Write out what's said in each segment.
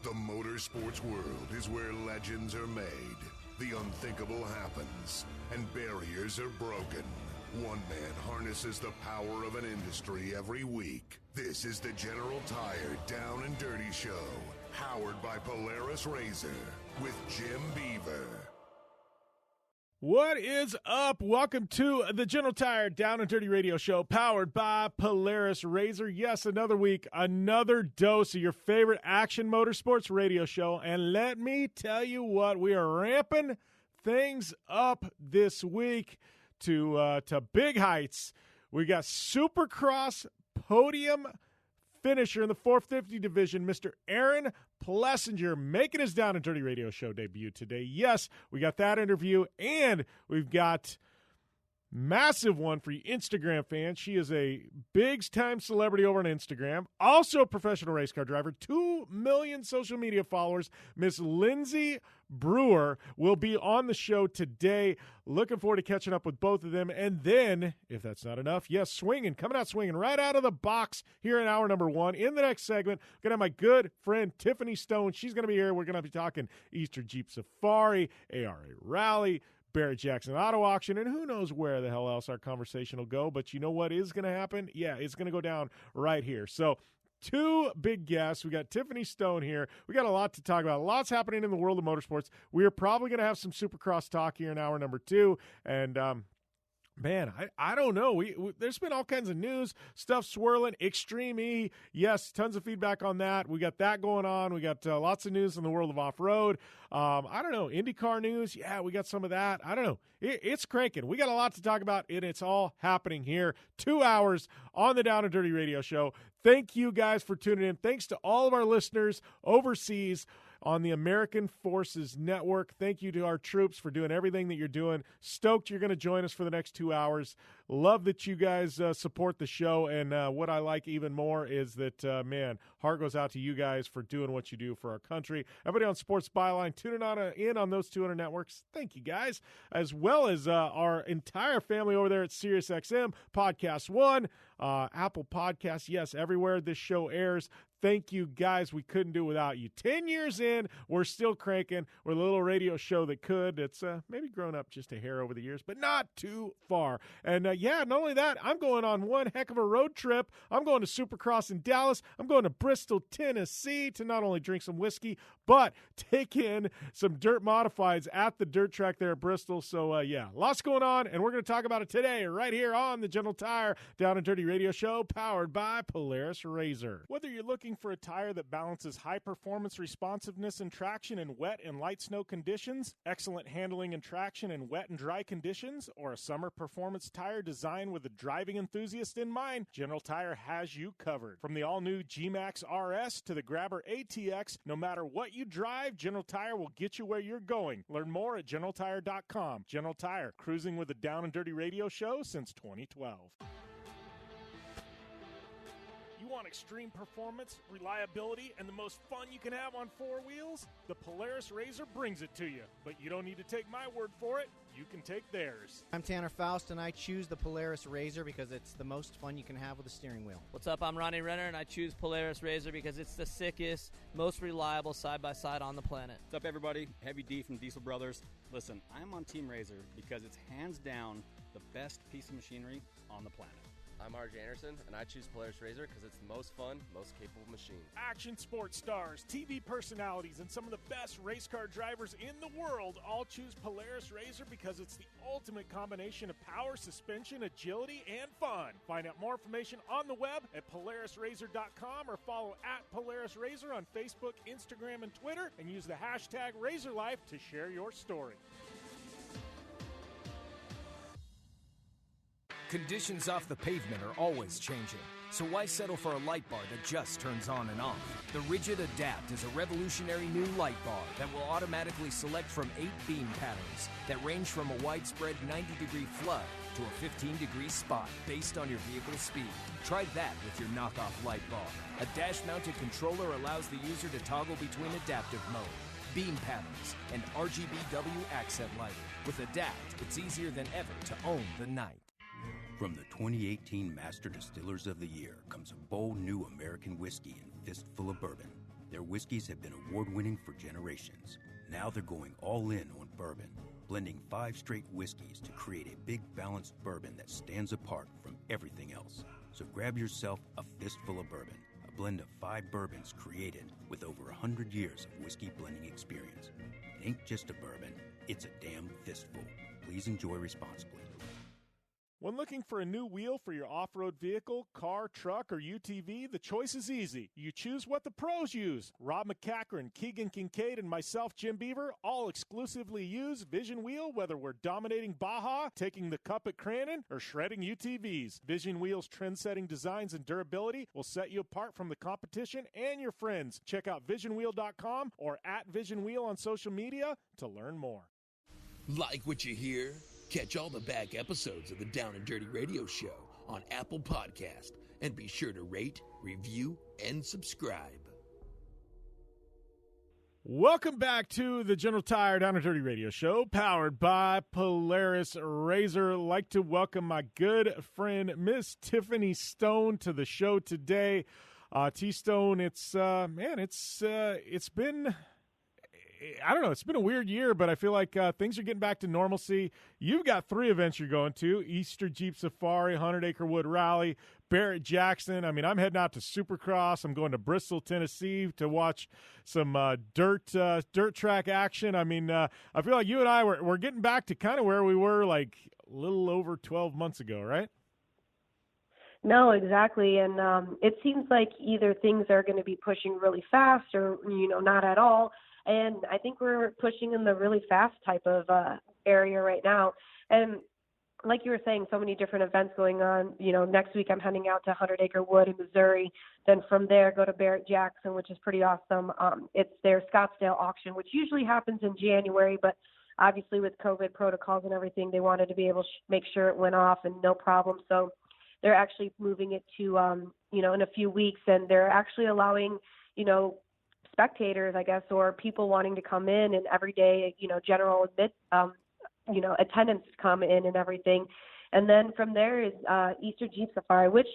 The motorsports world is where legends are made, the unthinkable happens, and barriers are broken. One man harnesses the power of an industry every week. This is the General Tire Down and Dirty Show, powered by Polaris RZR, with Jim Beaver. What is up? Welcome to the General Tire Down and Dirty Radio Show, powered by Polaris RZR. Yes, another week, another dose of your favorite action motorsports radio show. And let me tell you what, we are ramping things up this week to big heights. We got Supercross podium finisher in the 450 division, Mr. Aaron Plessinger, making his Down and Dirty Radio Show debut today. Yes, we got that interview, and we've got massive one for you Instagram fans. She is a big-time celebrity over on Instagram, also a professional race car driver, 2 million social media followers. Miss Lindsay Brewer will be on the show today. Looking forward to catching up with both of them. And then, if that's not enough, yes, coming out swinging right out of the box here in hour number one. In the next segment, going to have my good friend Tiffany Stone. She's going to be here. We're going to be talking Easter Jeep Safari, ARA Rally, Barrett Jackson Auto Auction, and who knows where the hell else our conversation will go. But you know what is going to happen? Yeah, it's going to go down right here. So, two big guests. We got Tiffany Stone here. We got a lot to talk about. Lots happening in the world of motorsports. We are probably going to have some Supercross talk here in hour number two. And, man, I don't know. There's been all kinds of news, stuff swirling, Extreme E. Yes, tons of feedback on that. We got that going on. We got lots of news in the world of off-road. I don't know, IndyCar news. Yeah, we got some of that. I don't know. It's cranking. We got a lot to talk about, and it's all happening here. 2 hours on the Down and Dirty Radio Show. Thank you guys for tuning in. Thanks to all of our listeners overseas on the American Forces Network. Thank you to our troops for doing everything that you're doing. Stoked you're going to join us for the next 2 hours. Love that you guys support the show. And what I like even more is that, man, heart goes out to you guys for doing what you do for our country. Everybody on Sports Byline tuning in on those 200 networks. Thank you, guys. As well as our entire family over there at SiriusXM, Podcast One, Apple Podcasts. Yes, everywhere this show airs. Thank you, guys. We couldn't do it without you. 10 years in, we're still cranking. We're a little radio show that could. It's maybe grown up just a hair over the years, but not too far. And, yeah, not only that, I'm going on one heck of a road trip. I'm going to Supercross in Dallas. I'm going to Bristol, Tennessee to not only drink some whiskey, but take in some dirt modifieds at the dirt track there at Bristol. So, yeah, lots going on, and we're going to talk about it today right here on the General Tire Down and Dirty Radio Show, powered by Polaris RZR. Whether you're looking for a tire that balances high performance, responsiveness, and traction in wet and light snow conditions, excellent handling and traction in wet and dry conditions, or a summer performance tire designed with a driving enthusiast in mind, General Tire has you covered. From the all-new G-Max RS to the Grabber ATX, no matter what you drive, General Tire will get you where you're going. Learn more at GeneralTire.com. General Tire, cruising with the Down and Dirty Radio Show since 2012. You want extreme performance, reliability, and the most fun you can have on four wheels? The Polaris RZR brings it to you. But you don't need to take my word for it. You can take theirs. I'm Tanner Faust, and I choose the Polaris RZR because it's the most fun you can have with a steering wheel. What's up? I'm Ronnie Renner, and I choose Polaris RZR because it's the sickest, most reliable side-by-side on the planet. What's up, everybody? Heavy D from Diesel Brothers. Listen, I'm on Team RZR because it's hands down the best piece of machinery on the planet. I'm RJ Anderson, and I choose Polaris RZR because it's the most fun, most capable machine. Action sports stars, TV personalities, and some of the best race car drivers in the world all choose Polaris RZR because it's the ultimate combination of power, suspension, agility, and fun. Find out more information on the web at PolarisRZR.com or follow at Polaris RZR on Facebook, Instagram, and Twitter, and use the hashtag RZRLife to share your story. Conditions off the pavement are always changing, so why settle for a light bar that just turns on and off? The Rigid Adapt is a revolutionary new light bar that will automatically select from 8 beam patterns that range from a widespread 90-degree flood to a 15-degree spot based on your vehicle's speed. Try that with your knockoff light bar. A dash-mounted controller allows the user to toggle between adaptive mode, beam patterns, and RGBW accent lighting. With Adapt, it's easier than ever to own the night. From the 2018 Master Distillers of the Year comes a bold new American whiskey and fistful of bourbon. Their whiskeys have been award-winning for generations. Now they're going all in on bourbon, blending 5 straight whiskeys to create a big balanced bourbon that stands apart from everything else. So grab yourself a fistful of bourbon, a blend of 5 bourbons created with over 100 years of whiskey blending experience. It ain't just a bourbon, it's a damn fistful. Please enjoy responsibly. When looking for a new wheel for your off-road vehicle, car, truck, or UTV, the choice is easy. You choose what the pros use. Rob McCachran, Keegan Kincaid, and myself, Jim Beaver, all exclusively use Vision Wheel, whether we're dominating Baja, taking the cup at Crandon, or shredding UTVs. Vision Wheel's trend-setting designs and durability will set you apart from the competition and your friends. Check out visionwheel.com or @VisionWheel on social media to learn more. Like what you hear? Catch all the back episodes of the Down and Dirty Radio Show on Apple Podcast, and be sure to rate, review, and subscribe. Welcome back to the General Tire Down and Dirty Radio Show, powered by Polaris RZR. I'd like to welcome my good friend, Miss Tiffany Stone, to the show today. T-Stone, it's been... I don't know. It's been a weird year, but I feel like things are getting back to normalcy. You've got 3 events you're going to: Easter Jeep Safari, 100 Acre Wood Rally, Barrett Jackson. I mean, I'm heading out to Supercross. I'm going to Bristol, Tennessee to watch some dirt track action. I mean, I feel like you and I, we're getting back to kind of where we were like a little over 12 months ago, right? No, exactly. And it seems like either things are going to be pushing really fast or, not at all. And I think we're pushing in the really fast type of area right now. And like you were saying, so many different events going on. Next week I'm heading out to 100 Acre Wood in Missouri. Then from there, go to Barrett Jackson, which is pretty awesome. It's their Scottsdale auction, which usually happens in January, but obviously with COVID protocols and everything, they wanted to be able to make sure it went off and no problem. So they're actually moving it to, in a few weeks, and they're actually allowing, spectators, I guess, or people wanting to come in and everyday, general attendance to come in and everything. And then from there is Easter Jeep Safari, which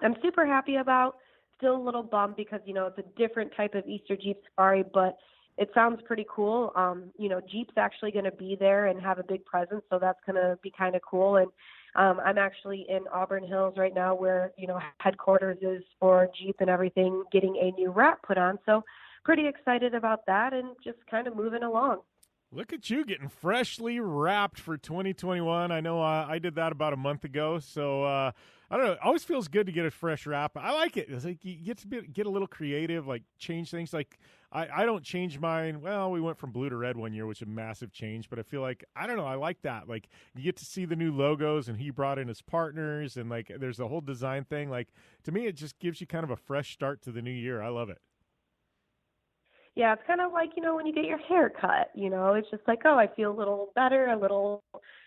I'm super happy about. Still a little bummed because, it's a different type of Easter Jeep Safari, but it sounds pretty cool. Jeep's actually going to be there and have a big presence, so that's going to be kind of cool. And I'm actually in Auburn Hills right now where, headquarters is for Jeep and everything, getting a new wrap put on. So pretty excited about that and just kind of moving along. Look at you getting freshly wrapped for 2021. I know I did that about a month ago. So I don't know. It always feels good to get a fresh wrap. I like it. It's like you get to get a little creative, like change things. Like I don't change mine. Well, we went from blue to red one year, which is a massive change. But I feel like, I don't know, I like that. Like you get to see the new logos, and he brought in his partners, and like there's a whole design thing. Like to me, it just gives you kind of a fresh start to the new year. I love it. Yeah, it's kind of like, when you get your hair cut, it's just like, oh, I feel a little better, a little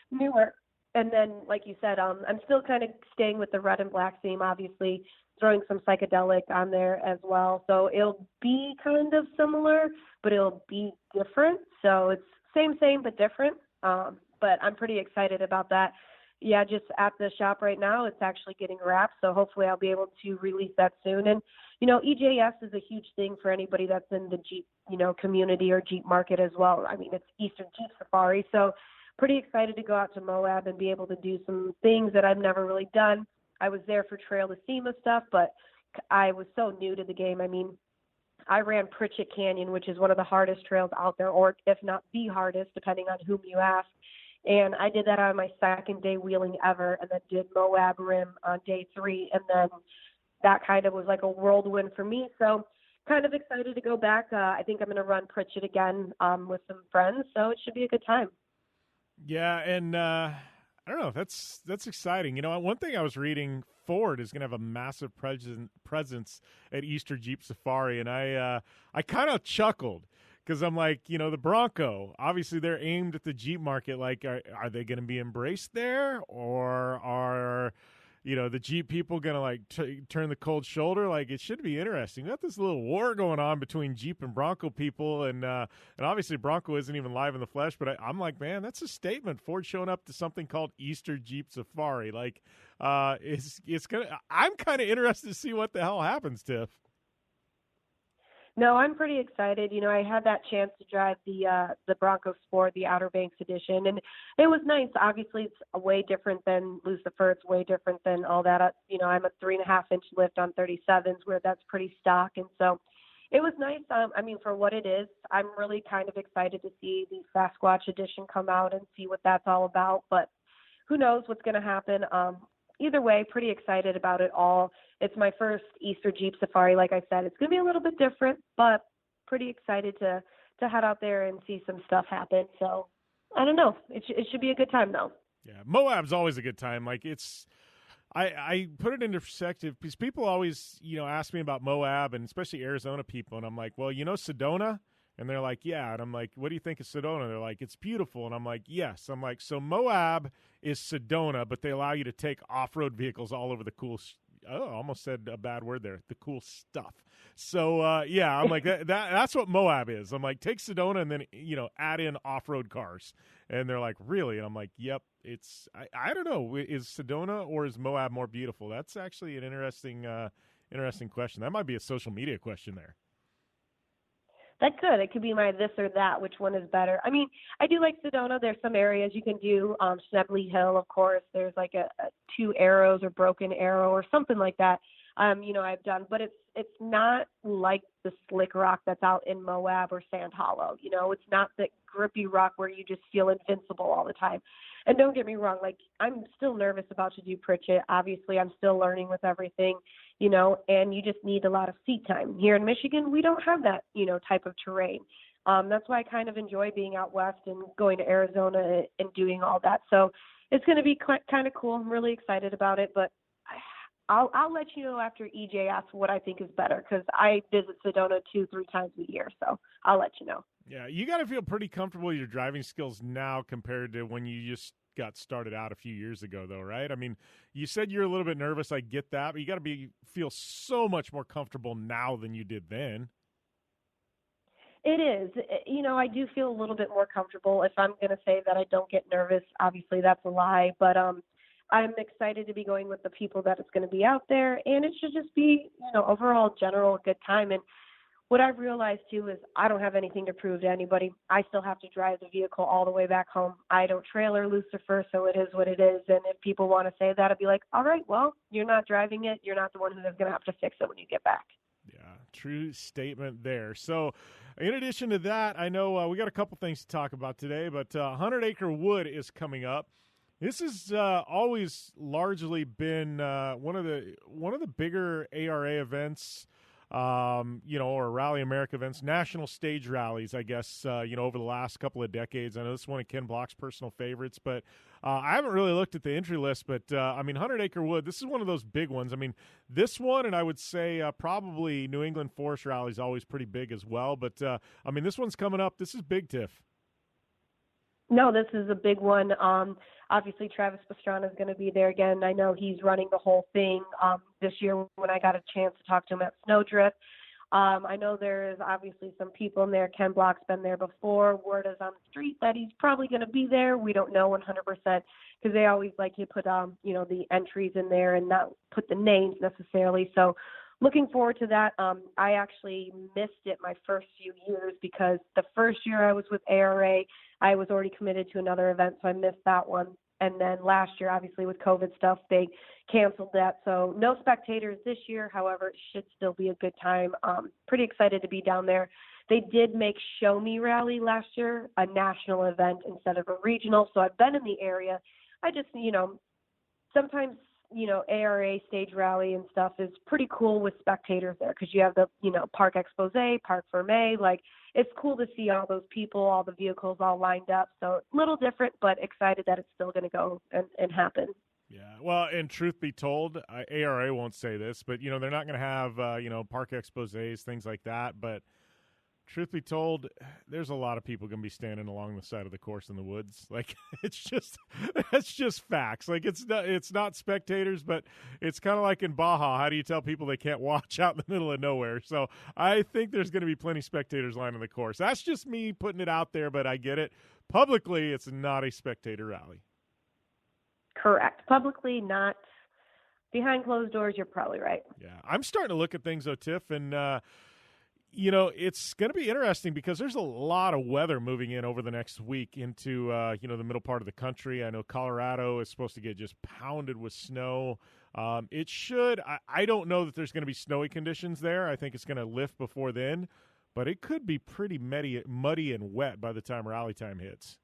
newer. And then, like you said, I'm still kind of staying with the red and black theme, obviously, throwing some psychedelic on there as well. So it'll be kind of similar, but it'll be different. So it's same, but different. But I'm pretty excited about that. Yeah, just at the shop right now, it's actually getting wrapped. So hopefully I'll be able to release that soon. And, EJS is a huge thing for anybody that's in the Jeep, community or Jeep market as well. I mean, it's Eastern Jeep Safari. So pretty excited to go out to Moab and be able to do some things that I've never really done. I was there for Trail to SEMA stuff, but I was so new to the game. I mean, I ran Pritchett Canyon, which is one of the hardest trails out there, or if not the hardest, depending on whom you ask. And I did that on my second day wheeling ever, and then did Moab Rim on day 3. And then that kind of was like a whirlwind for me. So kind of excited to go back. I think I'm going to run Pritchett again with some friends. So it should be a good time. Yeah. And I don't know. That's exciting. One thing I was reading, Ford is going to have a massive presence at Easter Jeep Safari. And I kind of chuckled. Because I'm like, the Bronco, obviously they're aimed at the Jeep market. Like, are they going to be embraced there? Or are, the Jeep people going to, like, turn the cold shoulder? Like, it should be interesting. We got this little war going on between Jeep and Bronco people. And obviously Bronco isn't even live in the flesh. But I'm like, man, that's a statement. Ford showing up to something called Easter Jeep Safari. Like, it's going to – I'm kind of interested to see what the hell happens, Tiff. No, I'm pretty excited. You know, I had that chance to drive the Bronco Sport, the Outer Banks edition, and it was nice. Obviously, it's way different than Lucifer. It's way different than all that. You know, I'm a 3.5-inch lift on 37s, where that's pretty stock, and so it was nice. I mean, for what it is, I'm really kind of excited to see the Sasquatch edition come out and see what that's all about. But who knows what's going to happen? Either way, pretty excited about it all. It's my first Easter Jeep Safari. Like I said, it's going to be a little bit different, but pretty excited to head out there and see some stuff happen. So I don't know. It should be a good time, though. Yeah, Moab's always a good time. Like, it's I put it into perspective because people always, ask me about Moab, and especially Arizona people, and I'm like, well, Sedona? And they're like, yeah. And I'm like, what do you think of Sedona? They're like, it's beautiful. And I'm like, yes. I'm like, so Moab is Sedona, but they allow you to take off-road vehicles all over the cool I almost said a bad word there. The cool stuff. So, yeah, I'm like, that's what Moab is. I'm like, take Sedona and then, add in off-road cars. And they're like, really? And I'm like, yep, I don't know. Is Sedona or is Moab more beautiful? That's actually an interesting question. That might be a social media question there. That could. It could be my this or that. Which one is better? I mean, I do like Sedona. There's some areas you can do. Schnebley Hill, of course. There's like a 2 arrows or broken arrow or something like that. I've done, but it's not like the slick rock that's out in Moab or Sand Hollow. It's not the grippy rock where you just feel invincible all the time. And don't get me wrong, like, I'm still nervous about to do Pritchett. Obviously, I'm still learning with everything, and you just need a lot of seat time. Here in Michigan, we don't have that, type of terrain. That's why I kind of enjoy being out west and going to Arizona and doing all that. So it's going to be kind of cool. I'm really excited about it, but I'll let you know after EJ asks what I think is better, because I visit Sedona 2-3 times a year, so I'll let you know. Yeah, you got to feel pretty comfortable with your driving skills now compared to when you just got started out a few years ago, though, right? I mean, you said you're a little bit nervous. I get that, but you got to feel so much more comfortable now than you did then. It is. I do feel a little bit more comfortable. If I'm going to say that I don't get nervous, obviously that's a lie, but I'm excited to be going with the people that it's going to be out there, and it should just be, overall general good time. And what I've realized, too, is I don't have anything to prove to anybody. I still have to drive the vehicle all the way back home. I don't trailer Lucifer, so it is what it is. And if people want to say that, I'd be like, all right, well, you're not driving it. You're not the one who's going to have to fix it when you get back. Yeah, true statement there. So in addition to that, I know we got a couple things to talk about today, but 100 Acre Wood is coming up. This has always largely been one of the bigger ARA events, or Rally America events, national stage rallies, I guess, over the last couple of decades. I know this is one of Ken Block's personal favorites, but I haven't really looked at the entry list. But, 100 Acre Wood, this is one of those big ones. I mean, this one, and I would say probably New England Forest Rally is always pretty big as well. But, this one's coming up. This is big, Tiff. No, this is a big one. Obviously, Travis Pastrana is going to be there again. I know he's running the whole thing this year when I got a chance to talk to him at Snowdrift. I know there's obviously some people in there. Ken Block's been there before. Word is on the street that he's probably going to be there. We don't know 100% because they always like to put, the entries in there and not put the names necessarily. So looking forward to that. I actually missed it my first few years because the first year I was with ARA, I was already committed to another event, so I missed that one. And then last year, obviously, with COVID stuff, they canceled that. So no spectators this year. However, it should still be a good time. Pretty excited to be down there. They did make Show Me Rally last year a national event instead of a regional. So I've been in the area. I just, sometimes, ARA stage rally and stuff is pretty cool with spectators there because you have the, Parc Exposé, Parc Fermé. Like, it's cool to see all those people, all the vehicles all lined up. So a little different, but excited that it's still going to go and happen. Yeah, well, and truth be told, ARA won't say this, but, they're not going to have, Parc Exposés, things like that. But truth be told, there's a lot of people going to be standing along the side of the course in the woods. Like, it's just facts. Like, it's not spectators, but it's kind of like in Baja. How do you tell people they can't watch out in the middle of nowhere? So I think there's going to be plenty of spectators lining the course. That's just me putting it out there, but I get it. Publicly, it's not a spectator rally. Correct. Publicly, not. Behind closed doors, you're probably right. Yeah. I'm starting to look at things, though, Tiff, and it's going to be interesting because there's a lot of weather moving in over the next week into, the middle part of the country. I know Colorado is supposed to get just pounded with snow. It should. I don't know that there's going to be snowy conditions there. I think it's going to lift before then, but it could be pretty muddy and wet by the time rally time hits.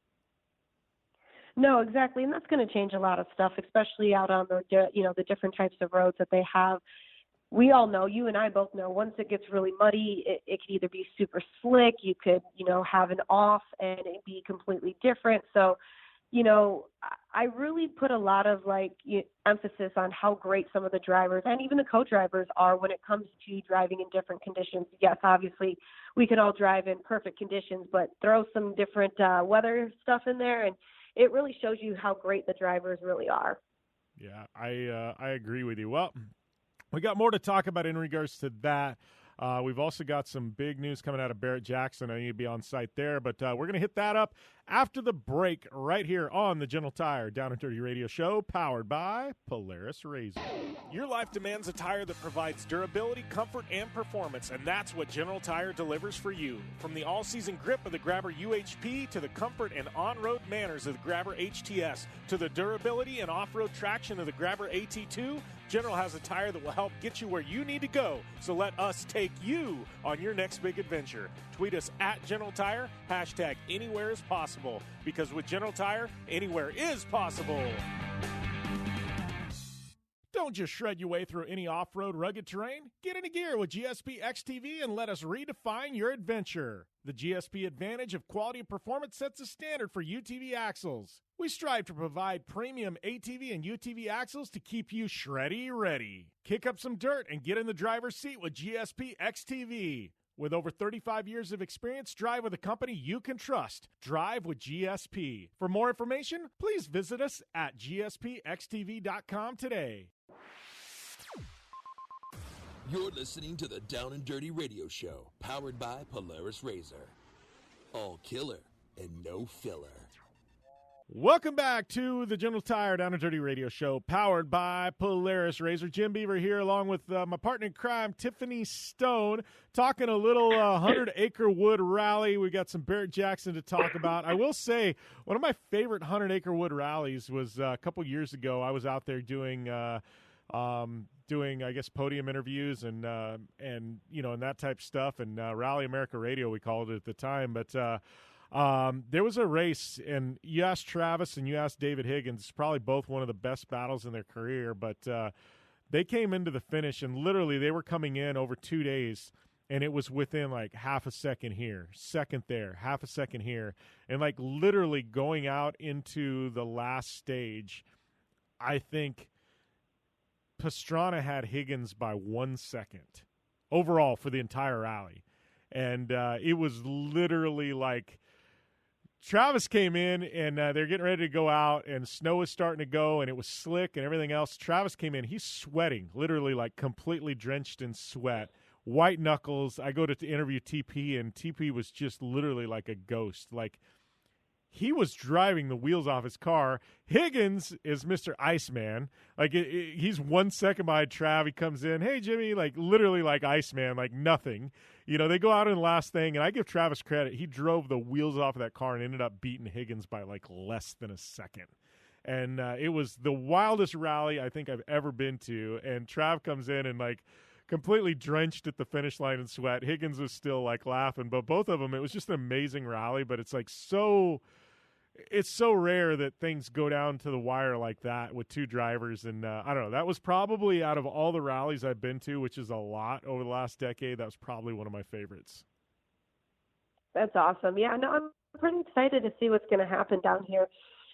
No, exactly, and that's going to change a lot of stuff, especially out on the different types of roads that they have. We all know, you and I both know, once it gets really muddy, it could either be super slick, you could, have an off and it be completely different. So, I really put a lot of emphasis on how great some of the drivers and even the co-drivers are when it comes to driving in different conditions. Yes, obviously we can all drive in perfect conditions, but throw some different weather stuff in there and it really shows you how great the drivers really are. Yeah, I agree with you. Well, we got more to talk about in regards to that. We've also got some big news coming out of Barrett-Jackson. I need to be on site there, but we're going to hit that up after the break right here on the General Tire Down and Dirty Radio Show, powered by Polaris RZR. Your life demands a tire that provides durability, comfort, and performance, and that's what General Tire delivers for you. From the all-season grip of the Grabber UHP to the comfort and on-road manners of the Grabber HTS to the durability and off-road traction of the Grabber AT2, General has a tire that will help get you where you need to go. So let us take you on your next big adventure. Tweet us at General Tire, hashtag anywhere is possible. Because with General Tire, anywhere is possible. Don't just shred your way through any off-road rugged terrain. Get into gear with GSP XTV and let us redefine your adventure. The GSP advantage of quality and performance sets a standard for UTV axles. We strive to provide premium ATV and UTV axles to keep you shreddy ready. Kick up some dirt and get in the driver's seat with GSP XTV. With over 35 years of experience, drive with a company you can trust. Drive with GSP. For more information, please visit us at gspxtv.com today. You're listening to the Down and Dirty Radio Show, powered by Polaris RZR. All killer and no filler. Welcome back to the General Tire Down and Dirty Radio Show, powered by Polaris RZR. Jim Beaver here, along with my partner in crime, Tiffany Stone, talking a little 100-acre wood rally. We got some Barrett-Jackson to talk about. I will say, one of my favorite 100-acre wood rallies was a couple years ago. I was out there doing I guess, podium interviews and that type of stuff, and Rally America Radio, we called it at the time, but there was a race, and you asked Travis and you asked David Higgins, it's probably both one of the best battles in their career, but they came into the finish, and literally they were coming in over 2 days, and it was within like half a second here, second there, half a second here, and like literally going out into the last stage, I think Pastrana had Higgins by 1 second overall for the entire rally. And it was literally like Travis came in, and they're getting ready to go out, and snow was starting to go, and it was slick and everything else. Travis came in. He's sweating, literally like completely drenched in sweat, white knuckles. I go to interview TP, and TP was just literally like a ghost. Like, he was driving the wheels off his car. Higgins is Mr. Iceman. Like, he's 1 second behind Trav. He comes in, hey, Jimmy, like literally like Iceman, like nothing. They go out in the last thing, and I give Travis credit. He drove the wheels off of that car and ended up beating Higgins by like less than a second. And it was the wildest rally I think I've ever been to. And Trav comes in and like completely drenched at the finish line in sweat. Higgins was still like laughing, but both of them, it was just an amazing rally. But it's like it's so rare that things go down to the wire like that with two drivers. And I don't know, that was probably, out of all the rallies I've been to, which is a lot over the last decade, that was probably one of my favorites. That's awesome. Yeah, no, I'm pretty excited to see what's going to happen down here.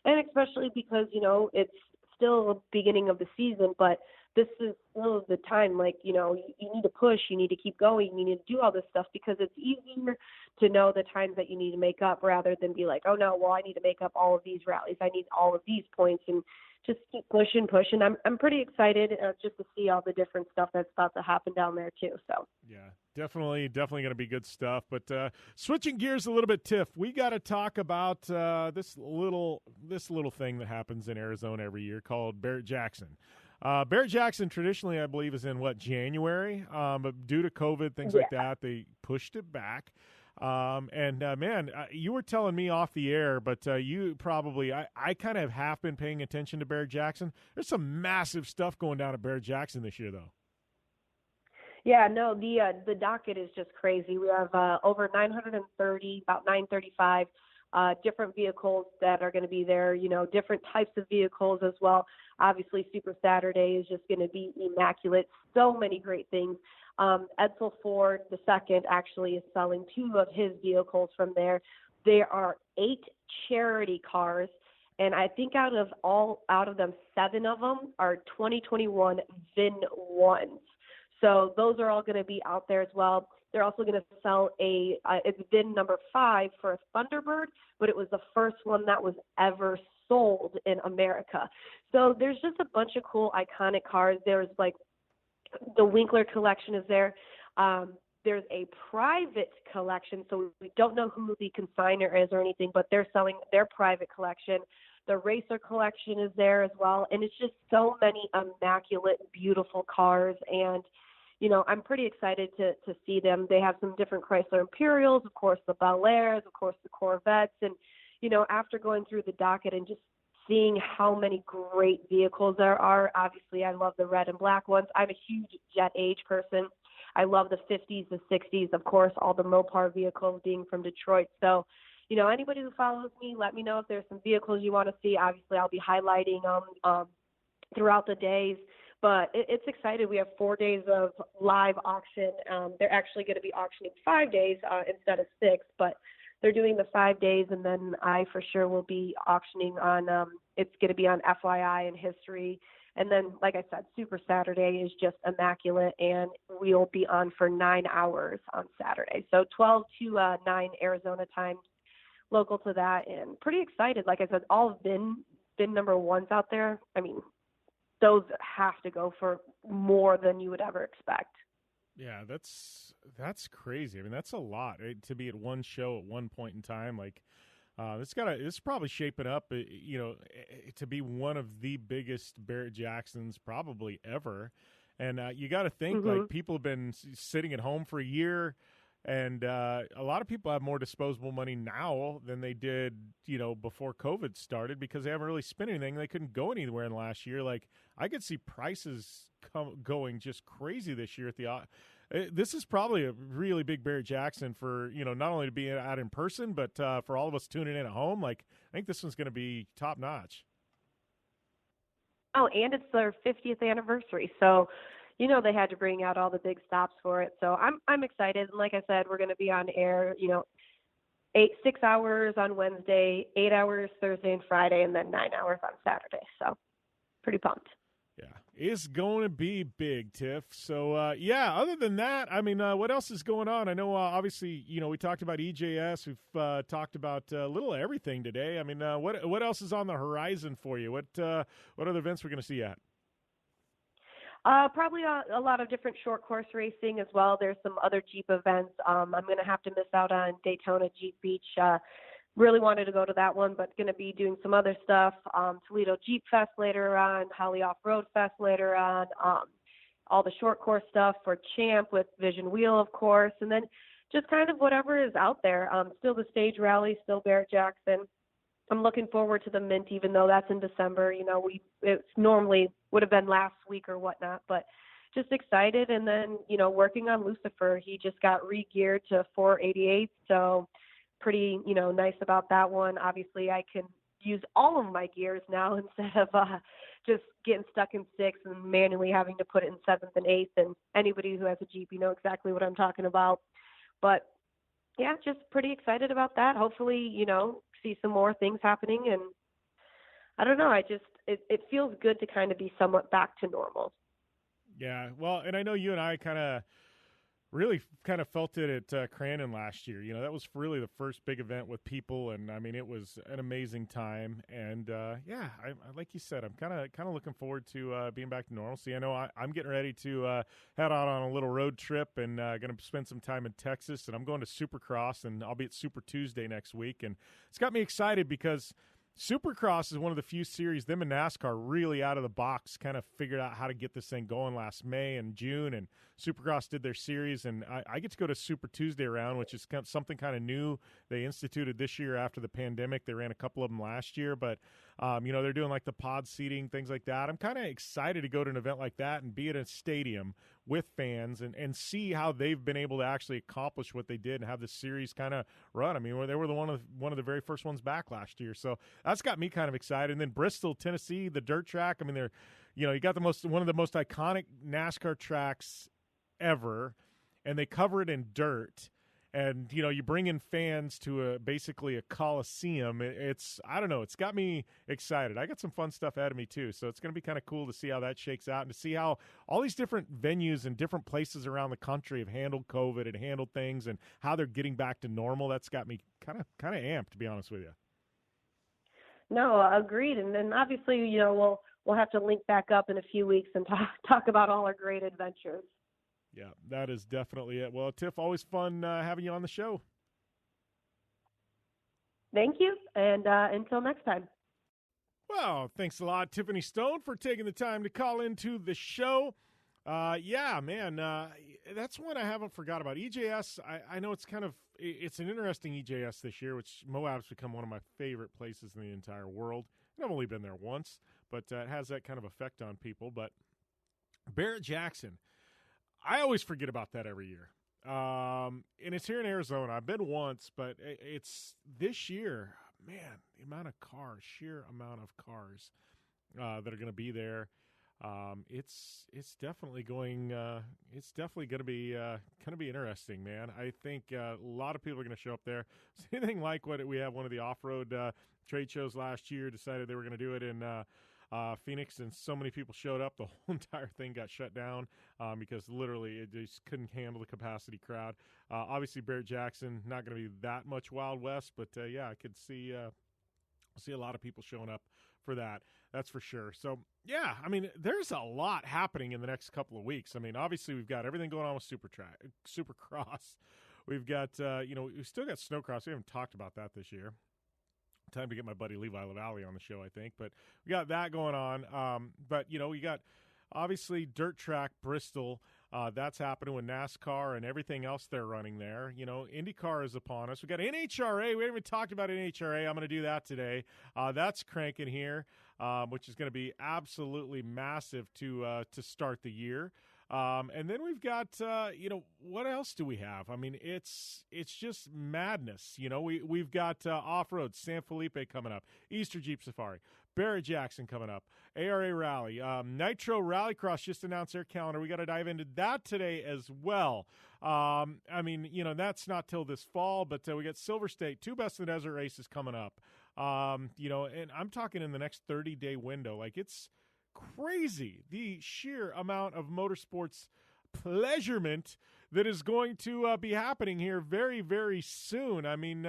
And especially because, it's still the beginning of the season, but this is still the time, like, you need to push, you need to keep going, you need to do all this stuff, because it's easier to know the times that you need to make up rather than be like, oh no, well, I need to make up all of these rallies, I need all of these points, and just keep pushing. I'm pretty excited just to see all the different stuff that's about to happen down there too. So yeah, definitely going to be good stuff. But switching gears a little bit, Tiff, we got to talk about this little thing that happens in Arizona every year called Barrett-Jackson. Barrett-Jackson traditionally, I believe, is in January, but due to COVID, things like that, they pushed it back. Man, you were telling me off the air, but you probably, I kind of have been paying attention to Barrett-Jackson. There's some massive stuff going down at Barrett-Jackson this year, though. Yeah, no, the docket is just crazy. We have over 930, about 935 different vehicles that are going to be there, different types of vehicles as well. Obviously, Super Saturday is just going to be immaculate. So many great things. Edsel Ford II actually is selling 2 of his vehicles from there. There are 8 charity cars, and I think out of them, 7 of them are 2021 VIN 1s. So those are all going to be out there as well. They're also going to sell it's VIN number 5 for a Thunderbird, but it was the first one that was ever sold in America. So there's just a bunch of cool, iconic cars. There's like the Winkler collection is there. There's a private collection, so we don't know who the consignor is or anything, but they're selling their private collection. The racer collection is there as well, and it's just so many immaculate, beautiful cars, and I'm pretty excited to see them. They have some different Chrysler Imperials, of course, the Bel Airs, of course, the Corvettes. And, after going through the docket and just seeing how many great vehicles there are, obviously I love the red and black ones. I'm a huge Jet Age person. I love the 50s, the 60s, of course, all the Mopar vehicles being from Detroit. So, anybody who follows me, let me know if there's some vehicles you want to see. Obviously, I'll be highlighting them throughout the days. But it's exciting. We have 4 days of live auction. They're actually going to be auctioning 5 days instead of 6, but they're doing the 5 days, and then I for sure will be auctioning on, it's going to be on FYI and history. And then, like I said, Super Saturday is just immaculate, and we'll be on for 9 hours on Saturday. So 12 to 9 Arizona time, local to that, and pretty excited. Like I said, all VIN number 1s out there, I mean, those have to go for more than you would ever expect. Yeah, that's crazy. I mean, that's a lot, right? To be at one show at one point in time. Like, it's probably shaping up, to be one of the biggest Barrett-Jacksons probably ever. And you got to think, like, people have been sitting at home for a year, and a lot of people have more disposable money now than they did, before COVID started, because they haven't really spent anything. They couldn't go anywhere in the last year. Like, I could see prices going just crazy this year at the. This is probably a really big Barrett-Jackson for, not only to be out in person, but for all of us tuning in at home. Like, I think this one's going to be top notch. Oh, and it's their 50th anniversary, so. They had to bring out all the big stops for it. So I'm excited. And like I said, we're going to be on air, 6 hours on Wednesday, 8 hours Thursday and Friday, and then 9 hours on Saturday. So pretty pumped. Yeah, it's going to be big, Tiff. So, other than that, I mean, what else is going on? I know, obviously, we talked about EJS. We've talked about a little of everything today. I mean, what else is on the horizon for you? What other events we're going to see at? Probably a lot of different short course racing as well. There's some other Jeep events. I'm going to have to miss out on Daytona Jeep Beach. Really wanted to go to that one, but going to be doing some other stuff. Toledo Jeep Fest later on, Holly Off-Road Fest later on, all the short course stuff for Champ with Vision Wheel, of course, and then just kind of whatever is out there. Still the stage rally, still Barrett-Jackson. I'm looking forward to the Mint, even though that's in December. It's normally would have been last week or whatnot, but just excited. And then, working on Lucifer, he just got re-geared to 488. So pretty, nice about that one. Obviously I can use all of my gears now instead of just getting stuck in 6th and manually having to put it in 7th and 8th. And anybody who has a Jeep, exactly what I'm talking about. But yeah, just pretty excited about that. Hopefully, see some more things happening, and I don't know, it feels good to kind of be somewhat back to normal. Yeah, well, and I know you and I really felt it at Crandon last year. That was really the first big event with people, and I mean, it was an amazing time. And I like you said, I'm kind of looking forward to being back to normalcy. I know I'm getting ready to head out on a little road trip and going to spend some time in Texas, and I'm going to Supercross, and I'll be at Super Tuesday next week, and it's got me excited because Supercross is one of the few series, them and NASCAR really out of the box kind of figured out how to get this thing going last May and June, and Supercross did their series, and I get to go to Super Tuesday round, which is something kind of new they instituted this year after the pandemic. They ran a couple of them last year, but they're doing like the pod seating, things like that. I'm kind of excited to go to an event like that and be at a stadium with fans and see how they've been able to actually accomplish what they did and have this series kind of run. I mean, they were one of the very first ones back last year, so that's got me kind of excited. And then Bristol, Tennessee, the dirt track. I mean, they're you got one of the most iconic NASCAR tracks ever, and they cover it in dirt. And, you bring in fans to basically a coliseum. I don't know, it's got me excited. I got some fun stuff ahead of me, too. So it's going to be kind of cool to see how that shakes out and to see how all these different venues and different places around the country have handled COVID and handled things and how they're getting back to normal. That's got me kind of amped, to be honest with you. No, agreed. And then obviously, we'll have to link back up in a few weeks and talk about all our great adventures. Yeah, that is definitely it. Well, Tiff, always fun having you on the show. Thank you, and until next time. Well, thanks a lot, Tiffany Stone, for taking the time to call into the show. Yeah, man, that's one I haven't forgot about. EJS, I know it's an interesting EJS this year, which Moab's become one of my favorite places in the entire world. And I've only been there once, but it has that kind of effect on people. But Barrett-Jackson, I always forget about that every year. And it's here in Arizona. I've been once, but it's this year, man, the amount of cars, sheer amount of cars that are going to be there. It's definitely going to be interesting, man. I think a lot of people are going to show up there. It's anything like what we have one of the off-road trade shows last year, decided they were going to do it in Phoenix, and so many people showed up, the whole entire thing got shut down because literally it just couldn't handle the capacity crowd. Obviously, Barrett-Jackson, not going to be that much Wild West, but I could see a lot of people showing up for that. That's for sure. So, yeah, I mean, there's a lot happening in the next couple of weeks. I mean, obviously, we've got everything going on with Supercross. We've got, we've still got Snowcross. We haven't talked about that this year. Time to get my buddy Levi LaValle on the show, I think. But we got that going on. But, we got, obviously, Dirt Track Bristol. That's happening with NASCAR and everything else they're running there. IndyCar is upon us. We got NHRA. We haven't even talked about NHRA. I'm going to do that today. That's cranking here, which is going to be absolutely massive to start the year. And then we've got, what else do we have? I mean, it's just madness. We've got Off-Road, San Felipe coming up, Easter Jeep Safari, Barrett-Jackson coming up, ARA Rally, Nitro Rallycross just announced their calendar. We got to dive into that today as well. I mean, that's not till this fall, but we got Silver State, 2 Best in the Desert races coming up. And I'm talking in the next 30-day window. Like, it's crazy the sheer amount of motorsports pleasurement that is going to be happening here very, very soon. I mean,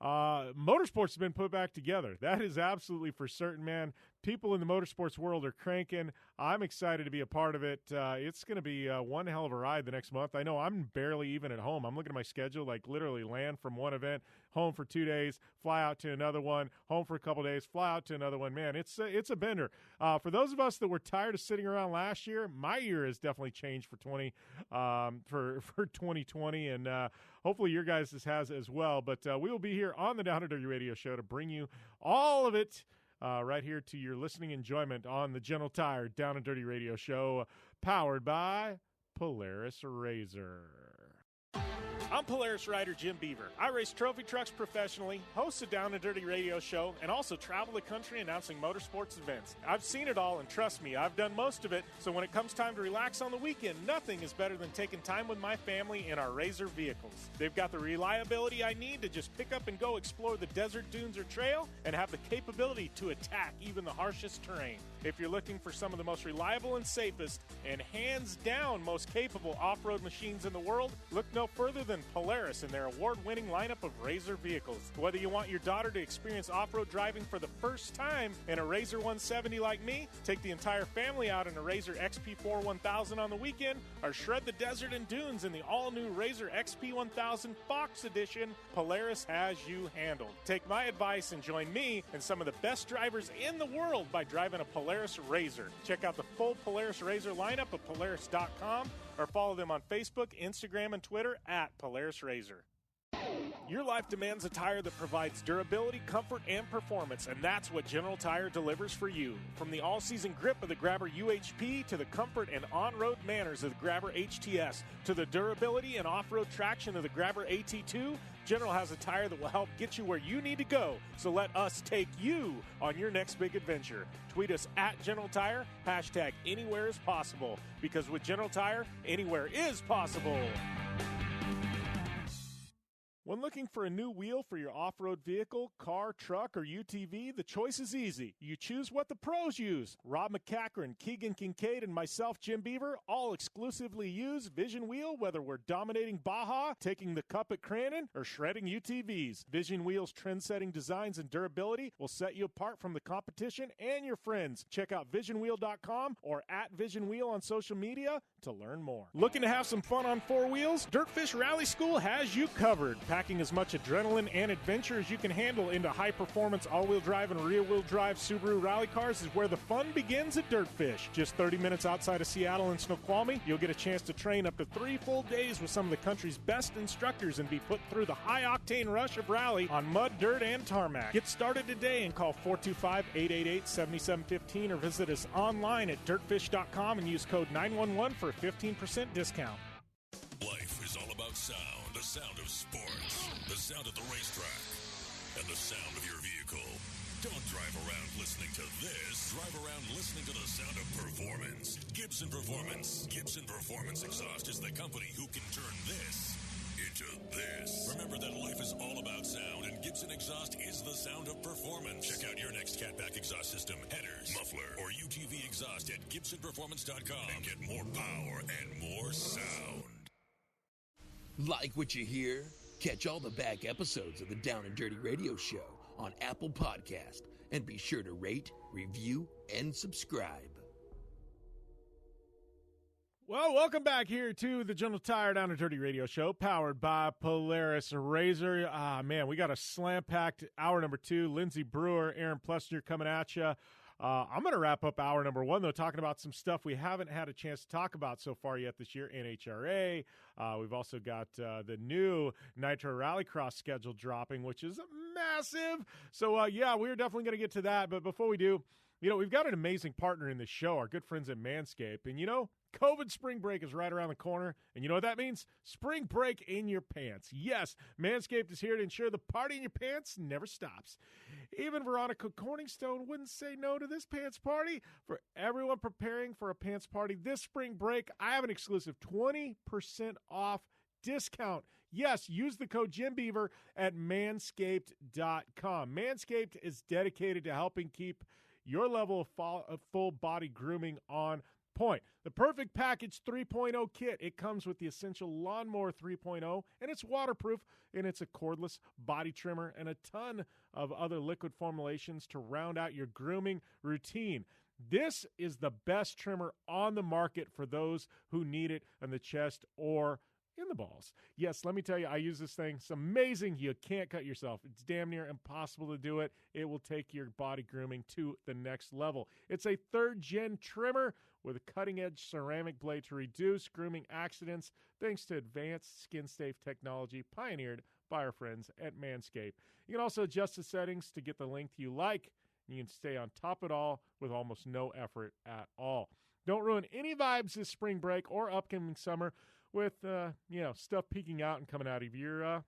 motorsports has been put back together. That is absolutely for certain, man. People in the motorsports world are cranking. I'm excited to be a part of it. It's going to be one hell of a ride the next month. I know I'm barely even at home. I'm looking at my schedule, like literally land from one event, home for 2 days, fly out to another one, home for a couple days, fly out to another one. Man, it's a bender. For those of us that were tired of sitting around last year, my year has definitely changed for 2020, and hopefully your guys' has as well. But we will be here on the Down and Dirty Radio Show to bring you all of it. Right here to your listening enjoyment on the General Tire Down and Dirty Radio Show, powered by Polaris RZR. I'm Polaris rider Jim Beaver. I race trophy trucks professionally, host a Down and Dirty radio show, and also travel the country announcing motorsports events. I've seen it all, and trust me, I've done most of it, so when it comes time to relax on the weekend, nothing is better than taking time with my family in our RZR vehicles. They've got the reliability I need to just pick up and go explore the desert, dunes, or trail, and have the capability to attack even the harshest terrain. If you're looking for some of the most reliable and safest, and hands down most capable off-road machines in the world, look no further than Polaris and their award-winning lineup of RZR vehicles. Whether you want your daughter to experience off-road driving for the first time in a RZR 170 like me, take the entire family out in a RZR XP4 1000 on the weekend, or shred the desert and dunes in the all-new RZR XP 1000 Fox Edition, Polaris has you handled. Take my advice and join me and some of the best drivers in the world by driving a Polaris RZR. Check out the full Polaris RZR lineup at Polaris.com or follow them on Facebook, Instagram, and Twitter at Polaris RZR. Your life demands a tire that provides durability, comfort, and performance, and that's what General Tire delivers for you. From the all-season grip of the Grabber UHP to the comfort and on-road manners of the Grabber HTS to the durability and off-road traction of the Grabber AT2, General has a tire that will help get you where you need to go. So let us take you on your next big adventure. Tweet us at General Tire, hashtag anywhere is possible, because with General Tire, anywhere is possible. When looking for a new wheel for your off-road vehicle, car, truck, or UTV, the choice is easy. You choose what the pros use. Rob McCachran, Keegan Kincaid, and myself, Jim Beaver, all exclusively use Vision Wheel, whether we're dominating Baja, taking the cup at Crandon, or shredding UTVs. Vision Wheel's trend-setting designs and durability will set you apart from the competition and your friends. Check out visionwheel.com or at Vision Wheel on social media to learn more. Looking to have some fun on four wheels? Dirtfish Rally School has you covered. Packing as much adrenaline and adventure as you can handle into high-performance all-wheel drive and rear-wheel drive Subaru rally cars is where the fun begins at Dirtfish. Just 30 minutes outside of Seattle in Snoqualmie, you'll get a chance to train up to 3 full days with some of the country's best instructors and be put through the high-octane rush of rally on mud, dirt, and tarmac. Get started today and call 425-888-7715 or visit us online at dirtfish.com and use code 911 for a 15% discount. Life is all about sound, the sound of sports, the sound of the racetrack, and the sound of your vehicle. Don't drive around listening to this. Drive around listening to the sound of performance. Gibson Performance. Gibson Performance Exhaust is the company who can turn this into this. Remember that life is all about sound, and Gibson Exhaust is the sound of performance. Check out your next catback exhaust system, headers, muffler, or UTV exhaust at GibsonPerformance.com and get more power and more sound. Like what you hear? Catch all the back episodes of the Down and Dirty Radio Show on Apple Podcast, and be sure to rate, review, and subscribe. Well, welcome back here to the General Tire Down and Dirty Radio Show, powered by Polaris RZR. Man, we got a slam-packed hour number 2. Lindsay Brewer, Aaron Plessinger coming at you. I'm going to wrap up hour number 1, though, talking about some stuff we haven't had a chance to talk about so far yet this year. NHRA. We've also got the new Nitro Rallycross schedule dropping, which is massive. So, yeah, we're definitely going to get to that. But before we do, we've got an amazing partner in this show, our good friends at Manscaped. And, COVID spring break is right around the corner, and you know what that means? Spring break in your pants. Yes, Manscaped is here to ensure the party in your pants never stops. Even Veronica Corningstone wouldn't say no to this pants party. For everyone preparing for a pants party this spring break, I have an exclusive 20% off discount. Yes, use the code JimBeaver at manscaped.com. Manscaped is dedicated to helping keep your level of full body grooming on point. The Perfect Package 3.0 kit. It comes with the Essential Lawnmower 3.0, and it's waterproof, and it's a cordless body trimmer and a ton of other liquid formulations to round out your grooming routine. This is the best trimmer on the market for those who need it on the chest or in the balls. Yes, let me tell you, I use this thing. It's amazing. You can't cut yourself. It's damn near impossible to do it. It will take your body grooming to the next level. It's a 3rd-gen trimmer with a cutting-edge ceramic blade to reduce grooming accidents thanks to advanced skin-safe technology pioneered by our friends at Manscaped. You can also adjust the settings to get the length you like. You can stay on top of it all with almost no effort at all. Don't ruin any vibes this spring break or upcoming summer with, stuff peeking out and coming out of your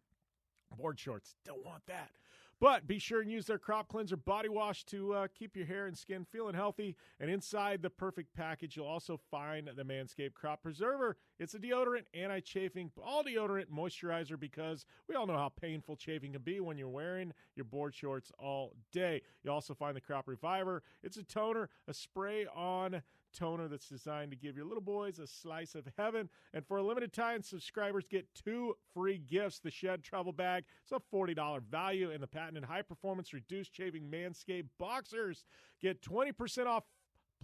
board shorts. Don't want that. But be sure and use their Crop Cleanser Body Wash to keep your hair and skin feeling healthy. And inside the Perfect Package, you'll also find the Manscaped Crop Preserver. It's a deodorant, anti-chafing, all deodorant moisturizer, because we all know how painful chafing can be when you're wearing your board shorts all day. You also find the Crop Reviver. It's a toner, a spray-on toner that's designed to give your little boys a slice of heaven. And for a limited time, subscribers get 2 free gifts. The Shed Travel Bag. It's a $40 value, and the patented high-performance reduced shaving Manscaped Boxers. Get 20% off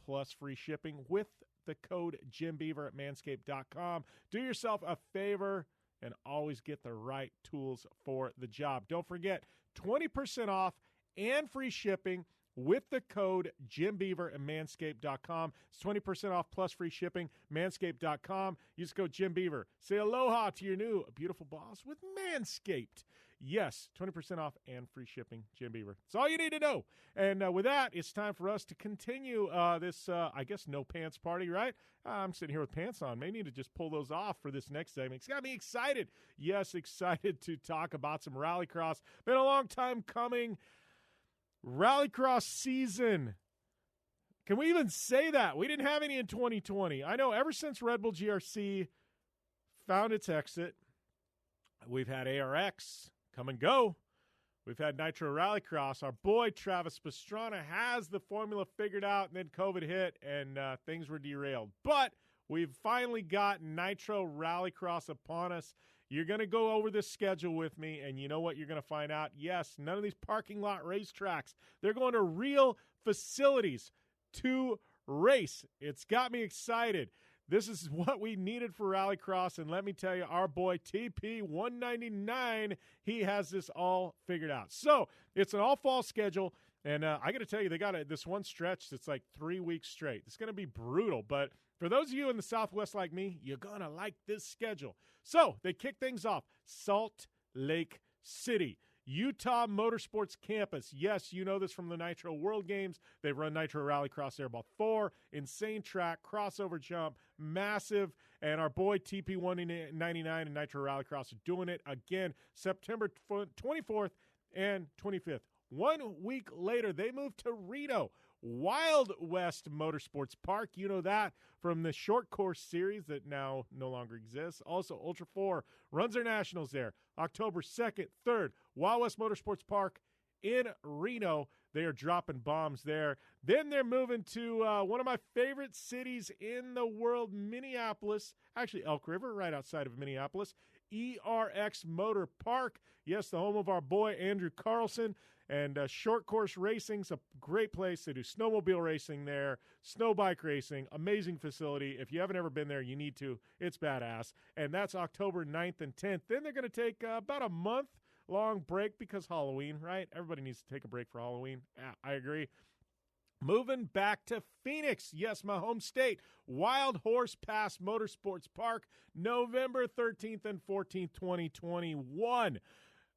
plus free shipping with the code JimBeaver at manscaped.com. Do yourself a favor and always get the right tools for the job. Don't forget, 20% off and free shipping with the code JimBeaver at Manscaped.com. It's 20% off plus free shipping. Manscaped.com. Use code JimBeaver. Say aloha to your new beautiful boss with Manscaped. Yes, 20% off and free shipping, Jim Beaver. That's all you need to know. And with that, it's time for us to continue this, I guess, no pants party, right? I'm sitting here with pants on. May need to just pull those off for this next segment. It's got me excited. Yes, excited to talk about some rallycross. Been a long time coming. Rallycross season. Can we even say that? We didn't have any in 2020. I know ever since Red Bull GRC found its exit, we've had ARX come and go. We've had Nitro Rallycross. Our boy Travis Pastrana has the formula figured out, and then COVID hit, and things were derailed. But we've finally got Nitro Rallycross upon us. You're going to go over this schedule with me, and you know what you're going to find out? Yes, none of these parking lot racetracks. They're going to real facilities to race. It's got me excited. This is what we needed for Rallycross, and let me tell you, our boy TP199, he has this all figured out. So it's an all-fall schedule, and I got to tell you, they got this one stretch that's like 3 weeks straight. It's going to be brutal, but for those of you in the Southwest like me, you're going to like this schedule. So they kick things off. Salt Lake City, Utah Motorsports Campus. Yes, you know this from the Nitro World Games. They've run Nitro Rallycross there before. Insane track, crossover jump, massive. And our boy TP199 and Nitro Rallycross are doing it again September 24th and 25th. 1 week later, they moved to Reno, Wild West Motorsports Park. You know that from the short course series that now no longer exists. Also, Ultra 4 runs their nationals there. October 2nd, 3rd, Wild West Motorsports Park in Reno. They are dropping bombs there. Then they're moving to one of my favorite cities in the world, Minneapolis. Actually, Elk River, right outside of Minneapolis. ERX Motor Park. Yes, the home of our boy Andrew Carlson. And short course racing's a great place. They do snowmobile racing there, snow bike racing, amazing facility. If you haven't ever been there, you need to. It's badass. And that's October 9th and 10th. Then they're going to take about a month-long break because Halloween, right? Everybody needs to take a break for Halloween. Yeah, I agree. Moving back to Phoenix, yes, my home state, Wild Horse Pass Motorsports Park, November 13th and 14th, 2021.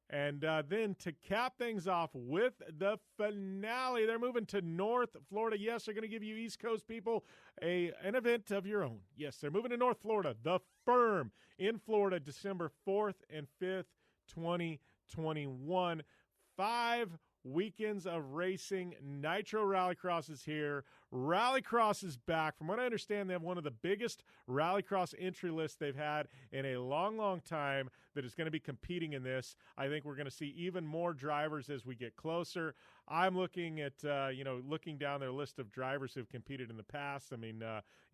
And then to cap things off with the finale, they're moving to North Florida. Yes, they're going to give you East Coast people an event of your own. Yes, they're moving to North Florida, The Firm in Florida, December 4th and 5th, 2021. 5 weekends of racing. Nitro Rallycross is here. Rallycross is back. From what I understand, they have one of the biggest Rallycross entry lists they've had in a long, long time that is going to be competing in this. I think we're going to see even more drivers as we get closer. I'm looking at, looking down their list of drivers who've competed in the past. I mean,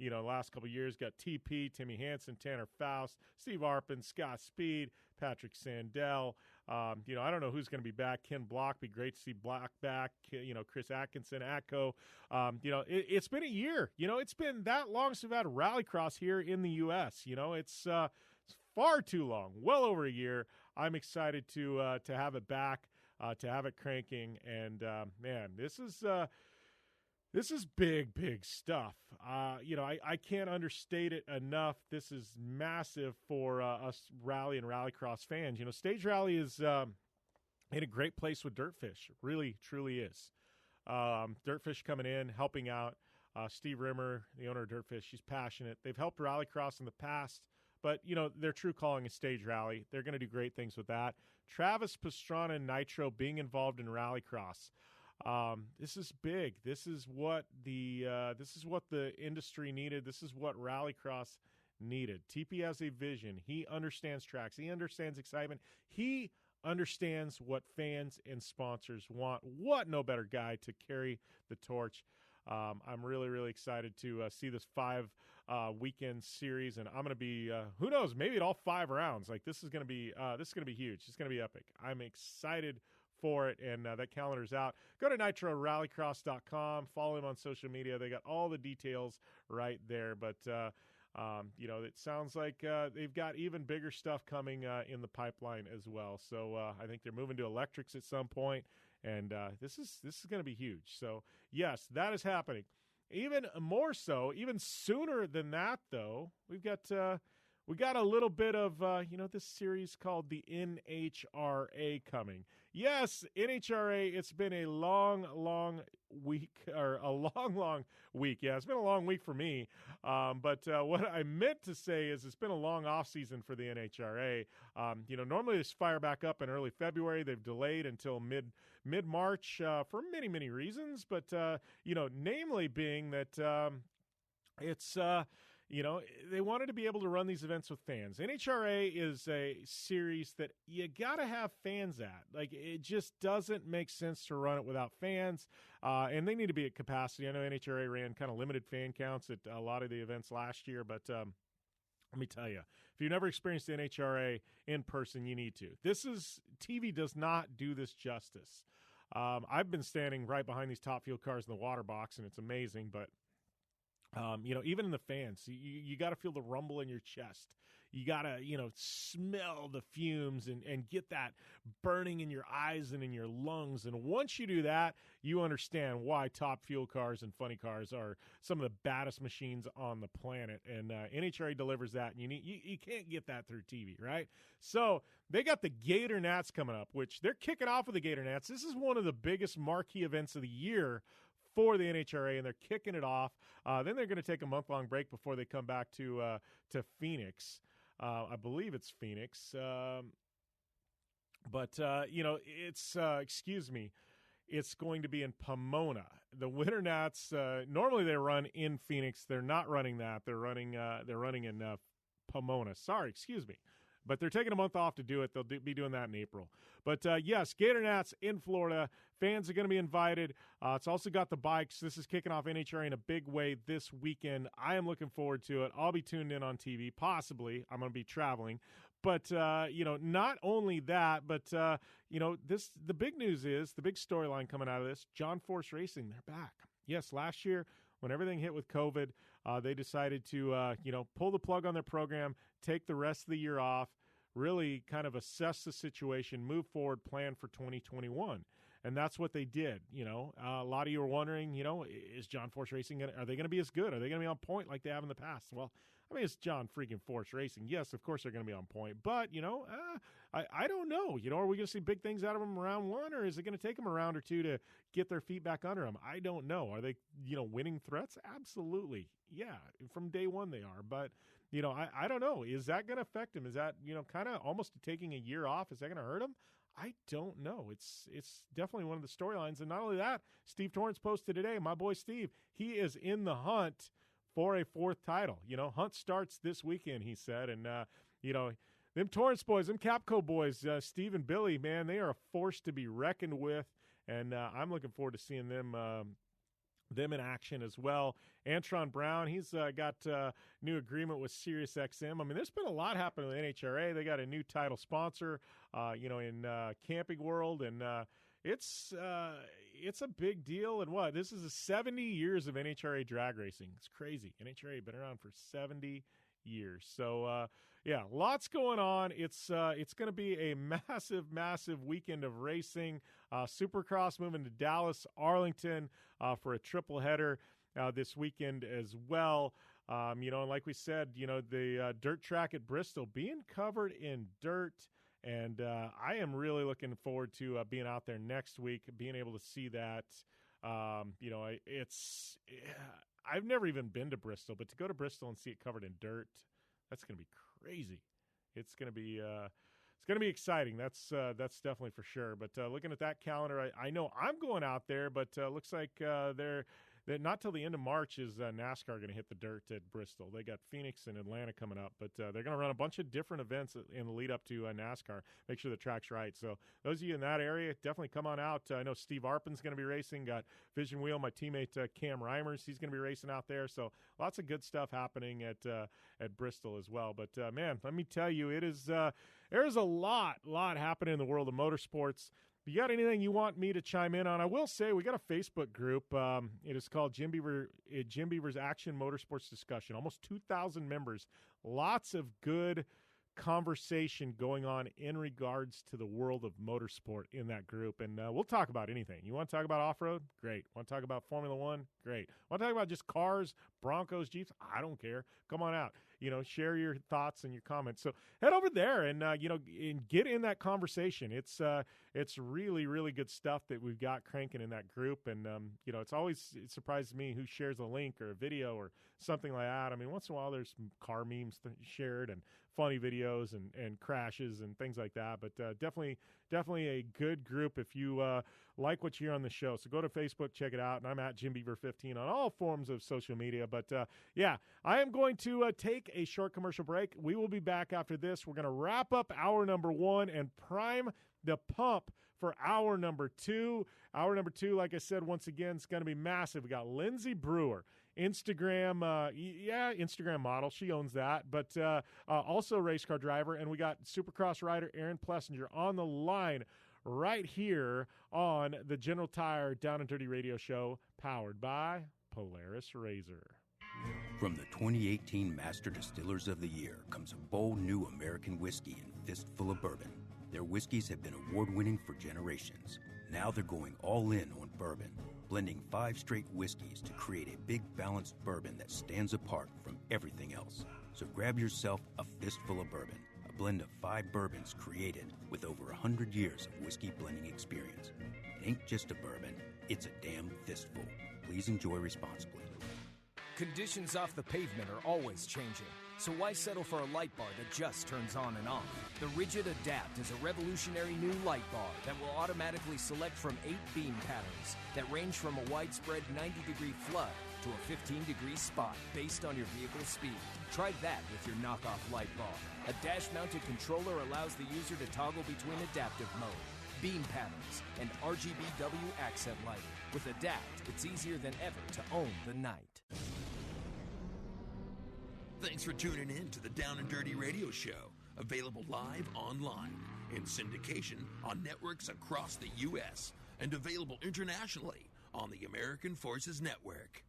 last couple of years got TP, Timmy Hansen, Tanner Faust, Steve Arpin, Scott Speed, Patrick Sandell. I don't know who's going to be back. Ken Block, be great to see Block back. Chris Atkinson, Atco. It's been a year. It's been that long since we've had Rallycross here in the U.S. It's far too long, well over a year. I'm excited to have it back, to have it cranking, and man, this is big, big stuff. I can't understate it enough. This is massive for us rally and rallycross fans. Stage Rally is in a great place with Dirtfish. Really, truly is. Dirtfish coming in, helping out. Steve Rimmer, the owner of Dirtfish, she's passionate. They've helped rallycross in the past, but, their true calling is Stage Rally. They're going to do great things with that. Travis Pastrana and Nitro being involved in rallycross. This is big. This is what the industry needed. This is what rallycross needed. TP has a vision. He understands tracks. He understands excitement. He understands what fans and sponsors want. What no better guy to carry the torch. I'm really, really excited to see this 5 weekend series, and I'm going to be who knows, maybe at all 5 rounds. Like this is going to be huge. It's going to be epic. I'm excited for it, and that calendar's out. Go to nitrorallycross.com. Follow him on social media. They got all the details right there. But it sounds like they've got even bigger stuff coming in the pipeline as well. So I think they're moving to electrics at some point, And this is going to be huge. So, yes, that is happening. Even more so, even sooner than that, though, we got a little bit of, this series called the NHRA coming. Yes, NHRA, it's been a long week, or a long week. Yeah, it's been a long week for me. But what I meant to say is it's been a long off season for the NHRA. Normally they fire back up in early February. They've delayed until mid-March for many reasons. But, namely being that it's... they wanted to be able to run these events with fans. NHRA is a series that you got to have fans at. Like, it just doesn't make sense to run it without fans, and they need to be at capacity. I know NHRA ran kind of limited fan counts at a lot of the events last year, but let me tell you, if you've never experienced NHRA in person, you need to. TV does not do this justice. I've been standing right behind these Top Fuel cars in the water box, and it's amazing, but even in the fans, you got to feel the rumble in your chest. You got to, smell the fumes and get that burning in your eyes and in your lungs. And once you do that, you understand why Top Fuel cars and funny cars are some of the baddest machines on the planet. And NHRA delivers that, and you can't get that through TV, right? So they got the Gator Nats coming up, which they're kicking off with the Gator Nats. This is one of the biggest marquee events of the year for the NHRA, and they're kicking it off. Then they're going to take a month-long break before they come back to Phoenix. I believe it's Phoenix. It's going to be in Pomona. The Winter Nats, normally they run in Phoenix. They're not running that. They're running in Pomona. Sorry, excuse me. But they're taking a month off to do it. They'll be doing that in April. But, yes, Gator Nats in Florida. Fans are going to be invited. It's also got the bikes. This is kicking off NHRA in a big way this weekend. I am looking forward to it. I'll be tuned in on TV, possibly. I'm going to be traveling. But, not only that, but, the big news is, the big storyline coming out of this, John Force Racing, they're back. Yes, last year, when everything hit with COVID, they decided to, pull the plug on their program, take the rest of the year off, really kind of assess the situation, move forward, plan for 2021. And that's what they did. A lot of you are wondering, is John Force Racing, are they going to be as good? Are they going to be on point like they have in the past? Well, it's John freaking Force Racing. Yes, of course they're going to be on point. But, I don't know. Are we going to see big things out of them round one, or is it going to take them a round or two to get their feet back under them? I don't know. Are they, winning threats? Absolutely. Yeah, from day one they are. But, I don't know. Is that going to affect him? Is that, kind of almost taking a year off? Is that going to hurt him? I don't know. It's definitely one of the storylines. And not only that, Steve Torrance posted today, my boy Steve, he is in the hunt for a fourth title. Hunt starts this weekend, he said. And, them Torrance boys, them Capco boys, Steve and Billy, man, they are a force to be reckoned with. And I'm looking forward to seeing them in action as well. Antron Brown, he's got a new agreement with SiriusXM. There's been a lot happening with NHRA. They got a new title sponsor, in Camping World, and it's a big deal. And this is 70 years of NHRA drag racing. It's crazy. NHRA been around for 70 years. So, lots going on. It's going to be a massive weekend of racing. Supercross moving to Dallas, Arlington for a triple header this weekend as well. And like we said, the dirt track at Bristol being covered in dirt. And I am really looking forward to being out there next week, being able to see that. I've never even been to Bristol, but to go to Bristol and see it covered in dirt, that's going to be crazy. It's going to be exciting. That's definitely for sure. But looking at that calendar, I know I'm going out there, but looks like they're not till the end of March is NASCAR going to hit the dirt at Bristol. They got Phoenix and Atlanta coming up, but they're going to run a bunch of different events in the lead up to NASCAR. Make sure the track's right. So those of you in that area, definitely come on out. I know Steve Arpin's going to be racing. Got Vision Wheel, my teammate Cam Reimers. He's going to be racing out there. So lots of good stuff happening at Bristol as well. But man, let me tell you, there's a lot happening in the world of motorsports. If you got anything you want me to chime in on, I will say we got a Facebook group. It is called Jim Beaver's Action Motorsports Discussion. Almost 2,000 members. Lots of good conversation going on in regards to the world of motorsport in that group. And we'll talk about anything. You want to talk about off-road? Great. Want to talk about Formula One? Great. Want to talk about just cars, Broncos, Jeeps? I don't care. Come on out. Share your thoughts and your comments. So head over there and, and get in that conversation. It's really, really good stuff that we've got cranking in that group. And, it surprises me who shares a link or a video or something like that. I mean, once in a while there's some car memes shared and funny videos and crashes and things like that. But definitely a good group if you like what you hear on the show. So go to Facebook, check it out. And I'm at Jim Beaver 15 on all forms of social media. But I am going to take a short commercial break. We will be back after this. We're going to wrap up hour number 1 and prime the pump for hour number 2. Hour number 2, like I said, once again, it's going to be massive. We got Lindsay Brewer, Instagram model. She owns that, but also a race car driver. And we got Supercross rider Aaron Plessinger on the line right here on the General Tire Down and Dirty Radio Show, powered by Polaris RZR. From the 2018 Master Distillers of the Year comes a bold new American whiskey and fistful of bourbon. Their whiskeys have been award-winning for generations. Now they're going all in on bourbon, blending 5 straight whiskeys to create a big balanced bourbon that stands apart from everything else. So grab yourself a fistful of bourbon, a blend of 5 bourbons created with over 100 years of whiskey blending experience. It ain't just a bourbon, it's a damn fistful. Please enjoy responsibly. Conditions off the pavement are always changing, so why settle for a light bar that just turns on and off? The Rigid Adapt is a revolutionary new light bar that will automatically select from 8 beam patterns that range from a widespread 90-degree flood to a 15-degree spot based on your vehicle's speed. Try that with your knockoff light bar. A dash-mounted controller allows the user to toggle between adaptive mode, beam patterns, and RGBW accent lighting. With Adapt, it's easier than ever to own the night. Thanks for tuning in to the Down and Dirty Radio Show, available live online, in syndication on networks across the U.S., and available internationally on the American Forces Network.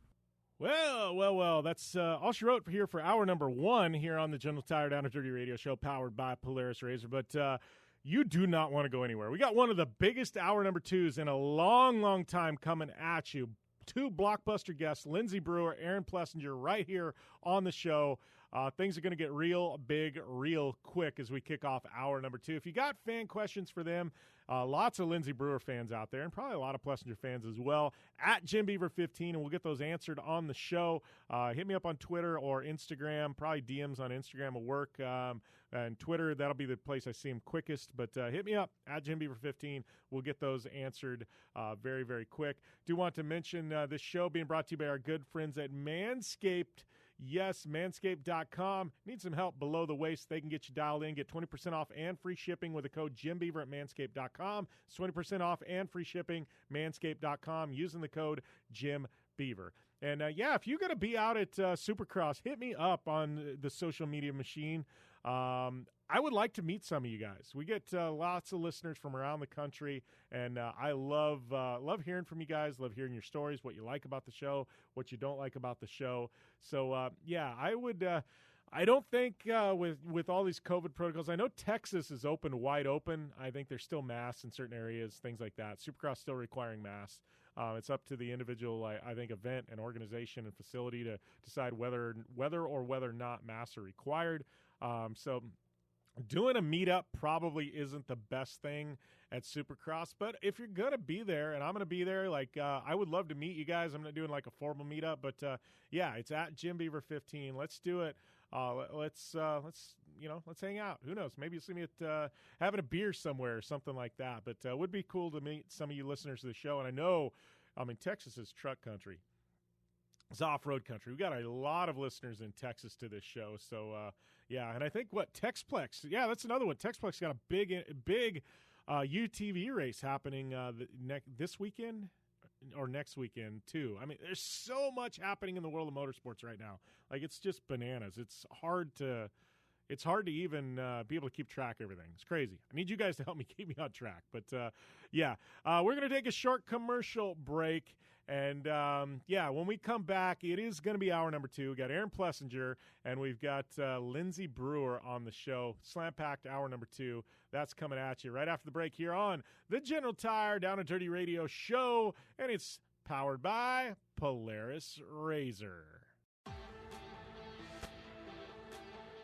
Well, that's all she wrote here for hour number 1 here on the General Tire Down and Dirty Radio Show, powered by Polaris RZR. But you do not want to go anywhere. We got one of the biggest hour number 2s in a long, long time coming at you. 2 blockbuster guests, Lindsay Brewer, Aaron Plessinger, right here on the show. Things are going to get real big, real quick as we kick off hour number 2. If you got fan questions for them, lots of Lindsay Brewer fans out there, and probably a lot of Plessinger fans as well, at Jim Beaver 15, and we'll get those answered on the show. Hit me up on Twitter or Instagram. Probably DMs on Instagram will work. And Twitter, that'll be the place I see them quickest. But hit me up at Jim Beaver 15. We'll get those answered very, very quick. Do want to mention this show being brought to you by our good friends at Manscaped. Yes, manscaped.com. Need some help below the waist? They can get you dialed in. Get 20% off and free shipping with the code JimBeaver at manscaped.com. It's 20% off and free shipping, manscaped.com, using the code JimBeaver. And, if you're going to be out at Supercross, hit me up on the social media machine. I would like to meet some of you guys. We get lots of listeners from around the country, and I love hearing from you guys, love hearing your stories, what you like about the show, what you don't like about the show. So, I would I don't think with all these COVID protocols, I know Texas is wide open. I think there's still masks in certain areas, things like that. Supercross still requiring masks. It's up to the individual, I think, event and organization and facility to decide whether or not masks are required. So doing a meetup probably isn't the best thing at Supercross, but if you're going to be there, and I'm going to be there, I would love to meet you guys. I'm not doing like a formal meetup, but it's at Jim Beaver 15. Let's do it. Let's hang out. Who knows? Maybe you'll see me at having a beer somewhere or something like that. But it would be cool to meet some of you listeners of the show. And I know, Texas is truck country. It's off-road country. We got a lot of listeners in Texas to this show. So, and I think Texplex. Yeah, that's another one. Texplex got a big UTV race happening this weekend or next weekend too. There's so much happening in the world of motorsports right now. It's just bananas. It's hard to it's hard to even be able to keep track of everything. It's crazy. I need you guys to help me keep me on track. But, we're going to take a short commercial break. And, when we come back, it is going to be hour number 2. We got Aaron Plessinger, and we've got Lindsay Brewer on the show. Slam-packed hour number 2. That's coming at you right after the break here on the General Tire Down and Dirty Radio Show. And it's powered by Polaris RZR.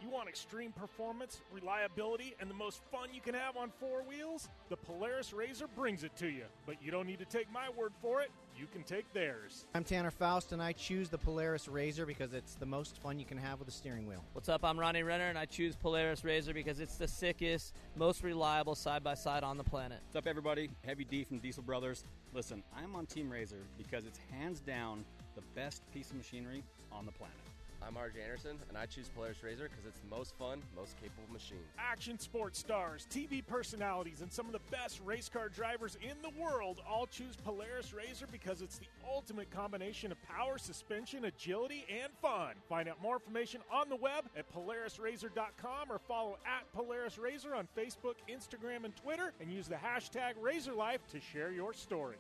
You want extreme performance, reliability, and the most fun you can have on 4 wheels? The Polaris RZR brings it to you. But you don't need to take my word for it. You can take theirs. I'm Tanner Faust, and I choose the Polaris RZR because it's the most fun you can have with a steering wheel. What's up? I'm Ronnie Renner, and I choose Polaris RZR because it's the sickest, most reliable side-by-side on the planet. What's up, everybody? Heavy D from Diesel Brothers. Listen, I'm on Team RZR because it's hands down the best piece of machinery on the planet. I'm RJ Anderson, and I choose Polaris RZR because it's the most fun, most capable machine. Action sports stars, TV personalities, and some of the best race car drivers in the world all choose Polaris RZR because it's the ultimate combination of power, suspension, agility, and fun. Find out more information on the web at PolarisRZR.com or follow at Polaris RZR on Facebook, Instagram, and Twitter, and use the hashtag RazorLife to share your story.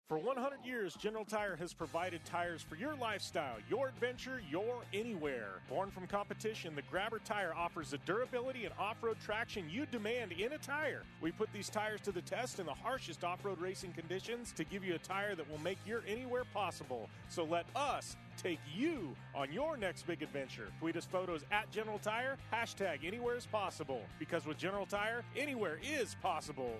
For 100 years, General Tire has provided tires for your lifestyle, your adventure, your anywhere. Born from competition, the Grabber tire offers the durability and off-road traction you demand in a tire. We put these tires to the test in the harshest off-road racing conditions to give you a tire that will make your anywhere possible. So let us take you on your next big adventure. Tweet us photos at General Tire, hashtag anywhere is possible. Because with General Tire, anywhere is possible.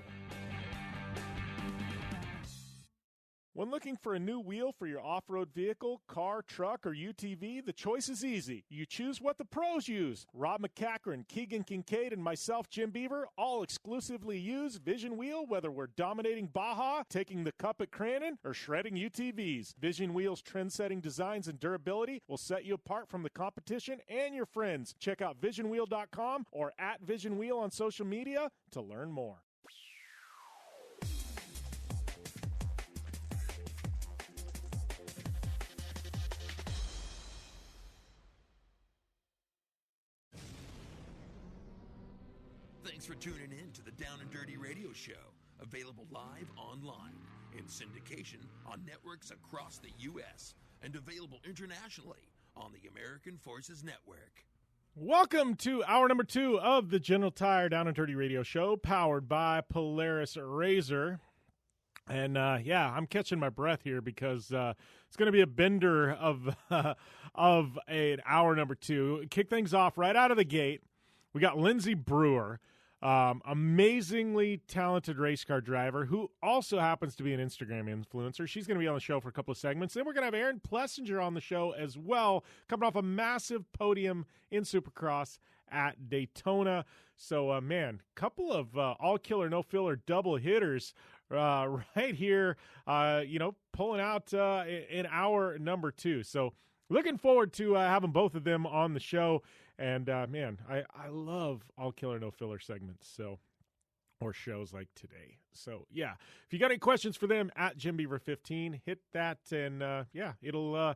When looking for a new wheel for your off-road vehicle, car, truck, or UTV, the choice is easy. You choose what the pros use. Rob McCachran, Keegan Kincaid, and myself, Jim Beaver, all exclusively use Vision Wheel, whether we're dominating Baja, taking the cup at Crandon, or shredding UTVs. Vision Wheel's trend-setting designs and durability will set you apart from the competition and your friends. Check out VisionWheel.com or at Vision Wheel on social media to learn more. Thanks for tuning in to the Down and Dirty Radio Show, available live online, in syndication on networks across the U.S., and available internationally on the American Forces Network. Welcome to hour number 2 of the General Tire Down and Dirty Radio Show, powered by Polaris RZR. And, I'm catching my breath here because it's going to be a bender of an hour number 2. Kick things off right out of the gate. We got Lindsay Brewer, amazingly talented race car driver who also happens to be an Instagram influencer. She's going to be on the show for a couple of segments. Then we're going to have Aaron Plessinger on the show as well, coming off a massive podium in Supercross at Daytona. So, couple of all-killer, no-filler double hitters right here, pulling out in hour number 2. So looking forward to having both of them on the show. And, I love all killer, no filler segments, or shows like today. So, if you got any questions for them at JimBeaver15, hit that and, it'll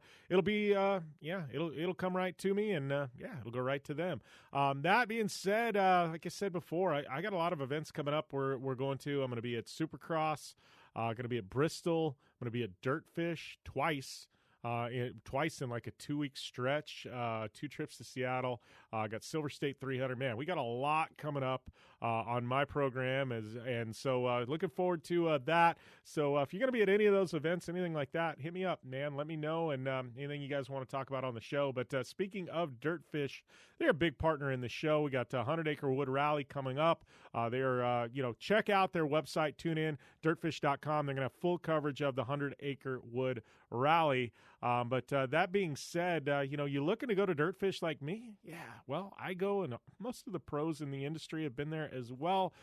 come right to me and, it'll go right to them. That being said, like I said before, I got a lot of events coming up we're going to. I'm going to be at Supercross, going to be at Bristol, I'm going to be at Dirtfish twice in like a 2-week stretch, 2 trips to Seattle. Got Silver State 300. Man, we got a lot coming up on my program, and so looking forward to that. So if you're going to be at any of those events, anything like that, hit me up, man. Let me know, and anything you guys want to talk about on the show. But speaking of Dirtfish, they're a big partner in the show. We got 100 Acre Wood Rally coming up. They're, check out their website, tune in, dirtfish.com. They're going to have full coverage of the 100 Acre Wood Rally. But that being said, you looking to go to Dirtfish like me? Yeah, well, I go, and most of the pros in the industry have been there as well.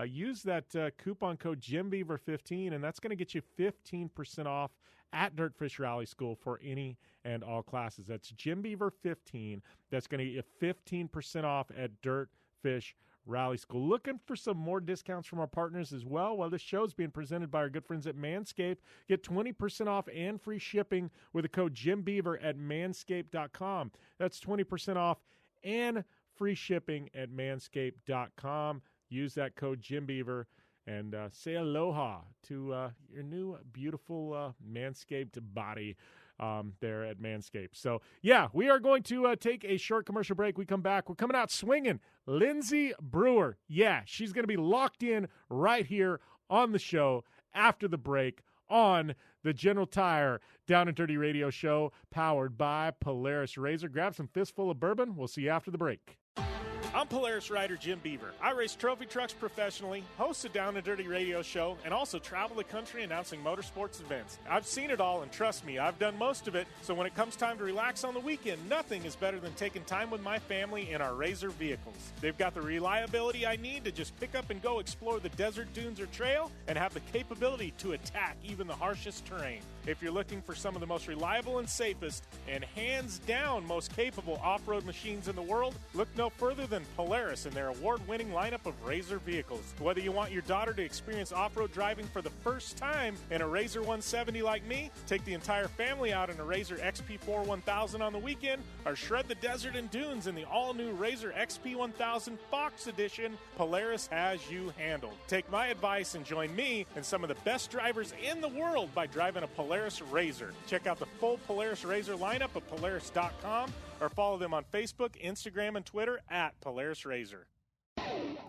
Use that coupon code JimBeaver15, and that's going to get you 15% off at Dirtfish Rally School for any and all classes. That's JimBeaver15. That's going to get you 15% off at Dirtfish Rally School. Looking for some more discounts from our partners as well? Well, this show is being presented by our good friends at Manscaped. Get 20% off and free shipping with the code JimBeaver at manscaped.com. That's 20% off and free shipping at manscaped.com. Use that code JimBeaver and say aloha to your new beautiful Manscaped body there at Manscaped. So, yeah, we are going to take a short commercial break. We come back. We're coming out swinging. Lindsay Brewer. Yeah, she's going to be locked in right here on the show after the break on the General Tire Down and Dirty Radio Show, powered by Polaris RZR. Grab some fistful of bourbon. We'll see you after the break. I'm Polaris rider Jim Beaver. I race trophy trucks professionally, host a Down and Dirty radio show, and also travel the country announcing motorsports events. I've seen it all, and trust me, I've done most of it, so when it comes time to relax on the weekend, nothing is better than taking time with my family in our RZR vehicles. They've got the reliability I need to just pick up and go explore the desert, dunes, or trail, and have the capability to attack even the harshest terrain. If you're looking for some of the most reliable and safest, and hands down most capable off-road machines in the world, look no further than Polaris and their award-winning lineup of RZR vehicles. Whether you want your daughter to experience off-road driving for the first time in a RZR 170 like me, take the entire family out in a RZR XP4 1000 on the weekend, or shred the desert and dunes in the all-new RZR XP 1000 Fox Edition, Polaris has you handled. Take my advice and join me and some of the best drivers in the world by driving a Polaris RZR. Check out the full Polaris RZR lineup at Polaris.com or follow them on Facebook, Instagram, and Twitter at Polaris RZR.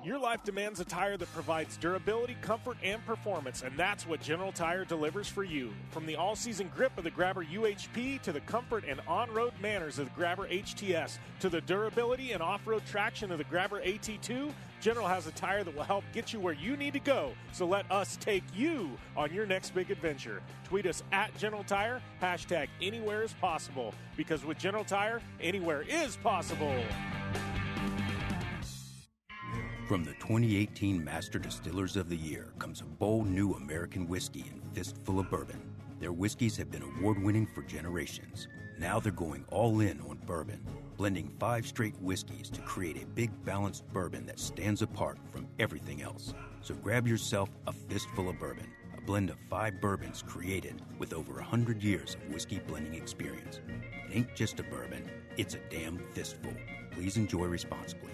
Your life demands a tire that provides durability, comfort, and performance, and that's what General Tire delivers for you. From the all-season grip of the Grabber UHP to the comfort and on-road manners of the Grabber HTS to the durability and off-road traction of the Grabber AT2, General has a tire that will help get you where you need to go. So let us take you on your next big adventure. Tweet us at General Tire, hashtag anywhere is possible, because with General Tire, anywhere is possible. From the 2018 Master Distillers of the Year comes a bold new American whiskey and fistful of bourbon. Their whiskeys have been award-winning for generations. Now they're going all in on bourbon, blending 5 straight whiskeys to create a big balanced bourbon that stands apart from everything else. So grab yourself a fistful of bourbon, a blend of 5 bourbons created with over 100 years of whiskey blending experience. It ain't just a bourbon, it's a damn fistful. Please enjoy responsibly.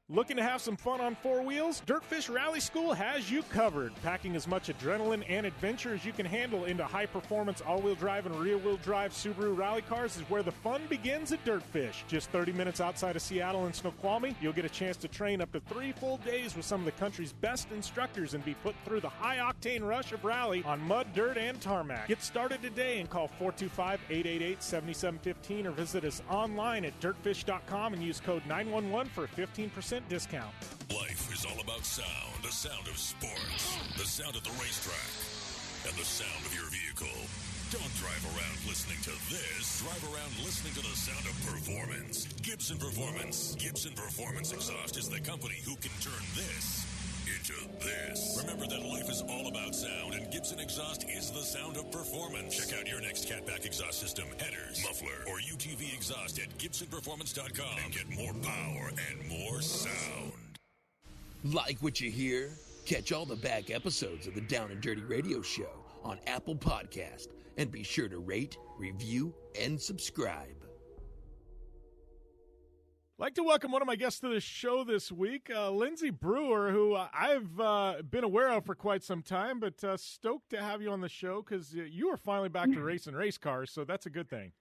Looking to have some fun on 4 wheels? Dirtfish Rally School has you covered. Packing as much adrenaline and adventure as you can handle into high-performance all-wheel drive and rear-wheel drive Subaru rally cars is where the fun begins at Dirtfish. Just 30 minutes outside of Seattle and Snoqualmie, you'll get a chance to train up to 3 full days with some of the country's best instructors and be put through the high-octane rush of rally on mud, dirt, and tarmac. Get started today and call 425-888-7715 or visit us online at dirtfish.com and use code 911 for a 15% discount. Life is all about sound, the sound of sports, the sound of the racetrack, and the sound of your vehicle. Don't drive around listening to this. Drive around listening to the sound of performance. Gibson Performance. Gibson Performance Exhaust is the company who can turn this into this. Remember that life is all about sound, and Gibson Exhaust is the sound of performance. Check out your next catback exhaust system, headers, muffler, or UTV exhaust at GibsonPerformance.com and get more power and more sound. Like what you hear? Catch all the back episodes of the Down and Dirty Radio Show on Apple Podcast, and be sure to rate, review, and subscribe. I'd like to welcome one of my guests to the show this week, Lindsay Brewer, who I've been aware of for quite some time, but stoked to have you on the show because you are finally back to racing race cars, so that's a good thing.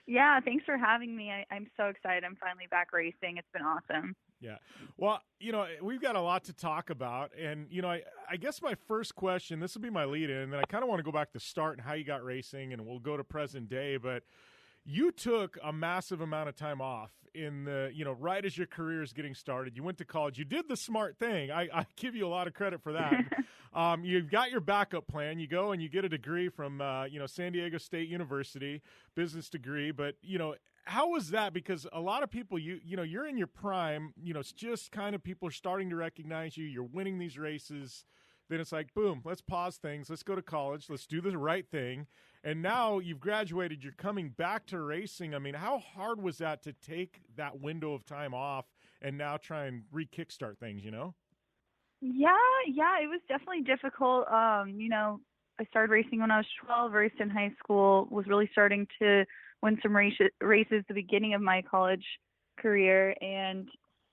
Yeah, thanks for having me. I'm so excited. I'm finally back racing. It's been awesome. Yeah. Well, we've got a lot to talk about, and, I guess my first question, this will be my lead-in, and then I kind of want to go back to start and how you got racing, and we'll go to present day, but you took a massive amount of time off in the, right as your career is getting started. You went to college. You did the smart thing. I give you a lot of credit for that. You've got your backup plan. You go and you get a degree from, San Diego State University, business degree. But, how was that? Because a lot of people, you're in your prime, it's just kind of people are starting to recognize you. You're winning these races. Then it's like, boom, let's pause things. Let's go to college. Let's do the right thing. and now you've graduated. You're coming back to racing. I mean, how hard was that to take that window of time off and now try and re-kickstart things, you know? Yeah, it was definitely difficult. I started racing when I was 12, raced in high school, was really starting to win some races the beginning of my college career. And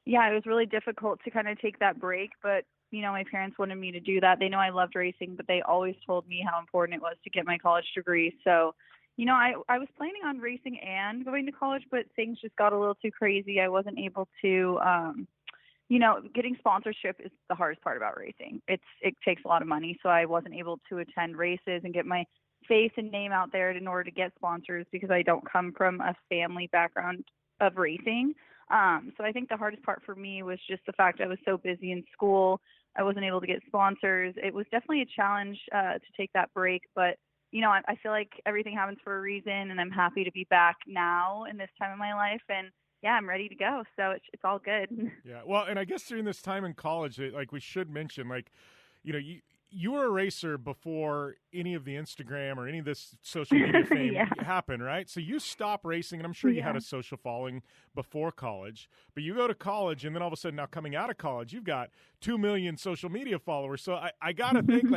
yeah, it was really difficult to kind of take that break. But, my parents wanted me to do that. They know I loved racing, but they always told me how important it was to get my college degree. So, I was planning on racing and going to college, but things just got a little too crazy. I wasn't able to, getting sponsorship is the hardest part about racing. It takes a lot of money, so I wasn't able to attend races and get my face and name out there in order to get sponsors because I don't come from a family background of racing. So I think the hardest part for me was just the fact I was so busy in school. I wasn't able to get sponsors. It was definitely a challenge to take that break, but I feel like everything happens for a reason, and I'm happy to be back now in this time of my life, and yeah, I'm ready to go. So it's all good. Yeah. Well, and I guess during this time in college, we should mention, you were a racer before any of the Instagram or any of this social media fame happened, right? So you stopped racing, and I'm sure you had a social following before college, but you go to college, and then all of a sudden now coming out of college, you've got 2 million social media followers. So I got to think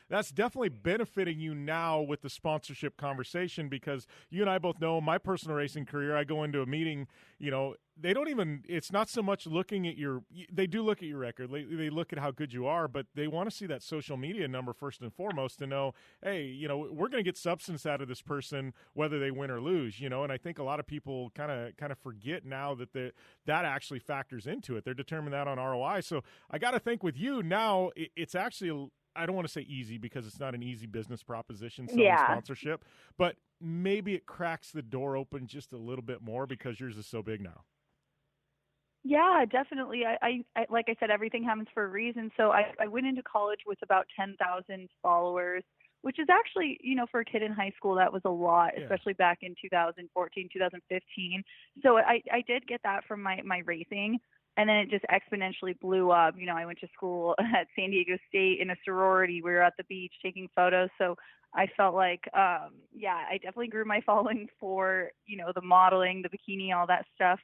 that's definitely benefiting you now with the sponsorship conversation, because you and I both know my personal racing career, I go into a meeting, they don't even, it's not so much looking at they do look at your record. They look at how good you are, but they want to see that social media number first and foremost to know, hey, we're going to get substance out of this person, whether they win or lose, and I think a lot of people kind of forget now that that actually factors into it. They're determining that on ROI. So I got to think with you now, it's actually, I don't want to say easy because it's not an easy business proposition, selling sponsorship, but maybe it cracks the door open just a little bit more because yours is so big now. Yeah, definitely. I like I said, everything happens for a reason. So I went into college with about 10,000 followers, which is actually, for a kid in high school, that was a lot, especially back in 2014, 2015. So I did get that from my racing, and then it just exponentially blew up. I went to school at San Diego State in a sorority. We were at the beach taking photos. So I felt like, I definitely grew my following for, the modeling, the bikini, all that stuff.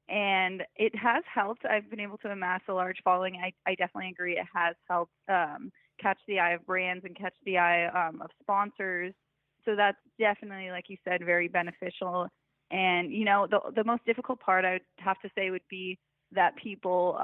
And it has helped. I've been able to amass a large following. I definitely agree. It has helped catch the eye of brands and catch the eye of sponsors. So that's definitely, like you said, very beneficial. And, the most difficult part I would have to say would be that people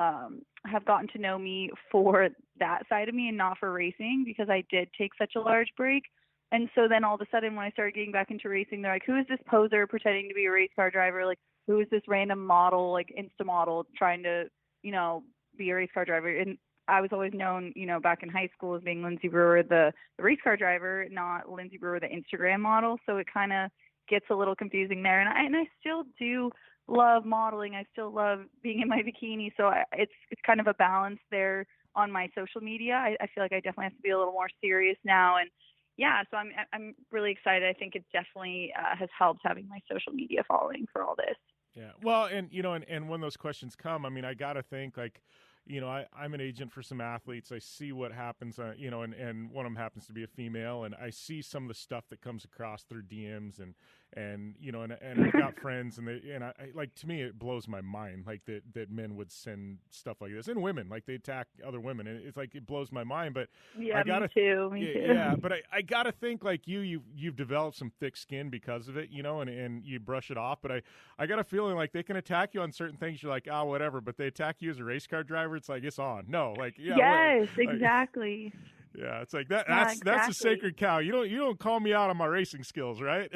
have gotten to know me for that side of me and not for racing, because I did take such a large break. And so then all of a sudden when I started getting back into racing, they're like, who is this poser pretending to be a race car driver? Like, who is this random model, like Insta model, trying to, be a race car driver? And I was always known, back in high school as being Lindsay Brewer, the race car driver, not Lindsay Brewer, the Instagram model. So it kind of gets a little confusing there. And I still do love modeling. I still love being in my bikini. So it's kind of a balance there on my social media. I feel like I definitely have to be a little more serious now. And yeah, so I'm really excited. I think it definitely has helped having my social media following for all this. Yeah. Well, and, and when those questions come, I mean, I got to think I'm an agent for some athletes. I see what happens, and one of them happens to be a female, and I see some of the stuff that comes across through DMs and I've got friends, and I like, to me, it blows my mind, like that men would send stuff like this, and women, like they attack other women, and it's like, it blows my mind. But yeah, me too. Yeah, but I got to think like you've developed some thick skin because of it, and you brush it off. But I got a feeling like they can attack you on certain things. You're like, whatever, but they attack you as a race car driver. It's like, it's on. No, like, yes, exactly. Yeah, it's like that. That's a sacred cow. You don't call me out on my racing skills, right?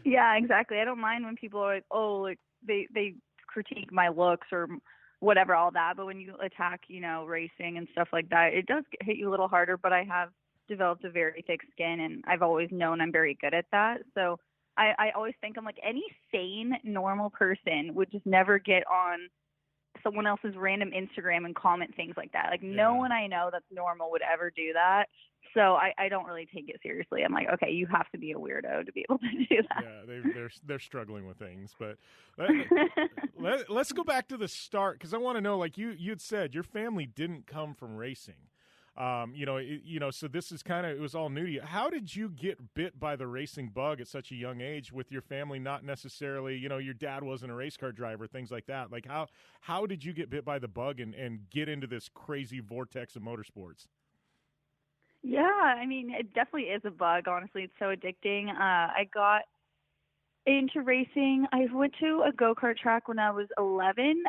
Yeah, exactly. I don't mind when people are like, oh, like they critique my looks or whatever, all that. But when you attack, racing and stuff like that, it does hit you a little harder. But I have developed a very thick skin, and I've always known I'm very good at that. So I always think, I'm like, any sane, normal person would just never get on someone else's random Instagram and comment things like that. Like, no one I know that's normal would ever do that. So I don't really take it seriously. I'm like, okay, you have to be a weirdo to be able to do that. Yeah, they're struggling with things. But let's go back to the start, because I want to know, like you'd said, your family didn't come from racing. So this is it was all new to you. How did you get bit by the racing bug at such a young age with your family not necessarily, your dad wasn't a race car driver, things like that? Like how did you get bit by the bug and get into this crazy vortex of motorsports? Yeah, I mean, it definitely is a bug, honestly. It's so addicting. I got into racing. I went to a go-kart track when I was 11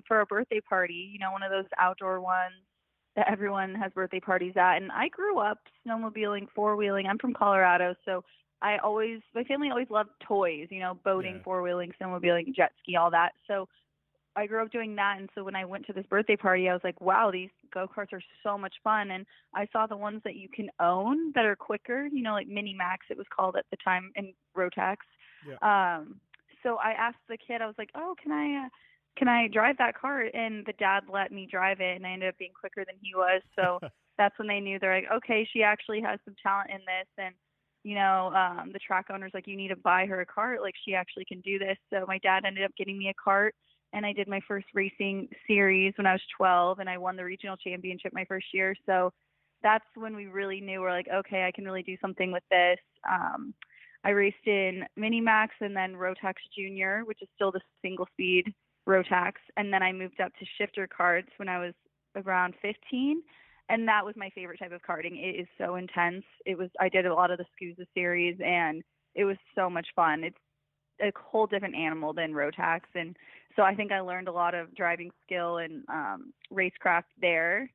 for a birthday party, one of those outdoor ones that everyone has birthday parties at. And I grew up snowmobiling, four-wheeling. I'm from Colorado, so my family always loved toys, boating, four-wheeling, snowmobiling, jet ski, all that. So I grew up doing that. And so when I went to this birthday party, I was like, wow, these go-karts are so much fun. And I saw the ones that you can own that are quicker, like Mini Max, it was called at the time, in Rotax. Yeah. So I asked the kid, I was like, oh, can I drive that cart? And the dad let me drive it, and I ended up being quicker than he was. So that's when they knew. They're like, okay, she actually has some talent in this. And, the track owner's like, you need to buy her a cart. Like, she actually can do this. So my dad ended up getting me a cart, and I did my first racing series when I was 12, and I won the regional championship my first year. So that's when we really knew, we're like, okay, I can really do something with this. I raced in Mini Max and then Rotax Junior, which is still the single speed Rotax. And then I moved up to shifter karts when I was around 15. And that was my favorite type of karting. It is so intense. I did a lot of the SCUSA series, and it was so much fun. It's a whole different animal than Rotax. And so I think I learned a lot of driving skill and racecraft there.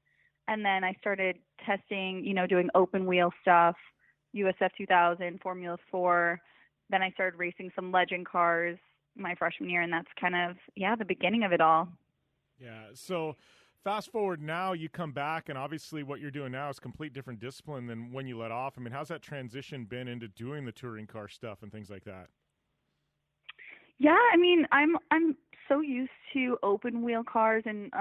And then I started testing, doing open wheel stuff, USF 2000, Formula 4. Then I started racing some legend cars my freshman year, and that's kind of, the beginning of it all. Yeah, so fast forward now, you come back, and obviously what you're doing now is complete different discipline than when you let off. I mean, how's that transition been into doing the touring car stuff and things like that? Yeah, I mean, I'm so used to open wheel cars, and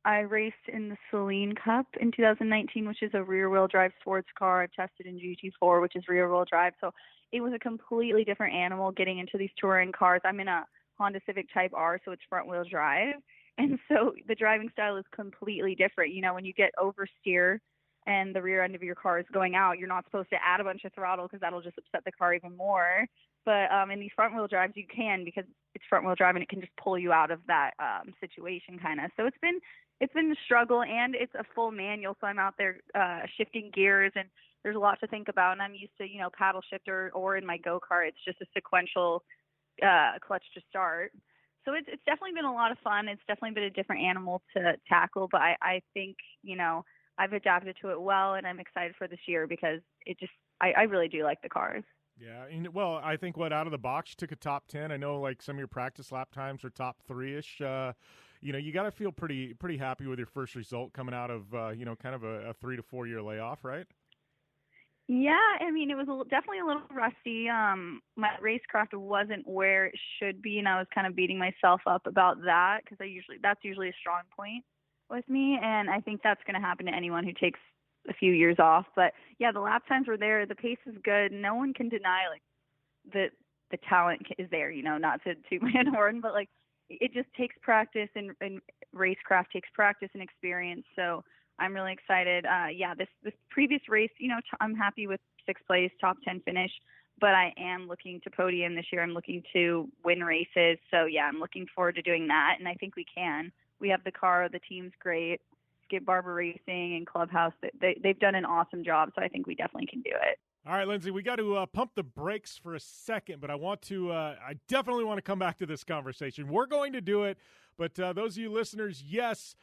I raced in the Saleen Cup in 2019, which is a rear-wheel drive sports car. I've tested in GT4, which is rear-wheel drive. So it was a completely different animal getting into these touring cars. I'm in a Honda Civic Type R, so it's front-wheel drive. And so the driving style is completely different. When you get oversteer and the rear end of your car is going out, you're not supposed to add a bunch of throttle because that'll just upset the car even more. But in these front-wheel drives, you can, because it's front-wheel drive and it can just pull you out of that situation kind of. So it's been a struggle, and it's a full manual. So I'm out there shifting gears, and there's a lot to think about. And I'm used to, paddle shifter, or in my go-kart, it's just a sequential clutch to start. So it's definitely been a lot of fun. It's definitely been a different animal to tackle, but I think, I've adapted to it well, and I'm excited for this year because I really do like the cars. Yeah, well, I think out of the box, you took a top 10. I know, like, some of your practice lap times are top 3-ish. You got to feel pretty happy with your first result coming out of, kind of a 3 to 4 year layoff, right? Yeah, I mean, it was definitely a little rusty. My racecraft wasn't where it should be, and I was kind of beating myself up about that because that's usually a strong point with me, and I think that's going to happen to anyone who takes a few years off. But yeah, the lap times were there. The pace is good. No one can deny the talent is there. Not to toot my own horn, but it just takes practice, and racecraft takes practice and experience. So I'm really excited. This previous race, I'm happy with 6th place, top 10 finish, but I am looking to podium this year. I'm looking to win races. So yeah, I'm looking forward to doing that, and I think we can. We have the car. The team's great. Skip Barber Racing and Clubhouse, they've done an awesome job, so I think we definitely can do it. All right, Lindsay, we got to pump the brakes for a second, but I definitely want to come back to this conversation. We're going to do it, but those of you listeners, yes,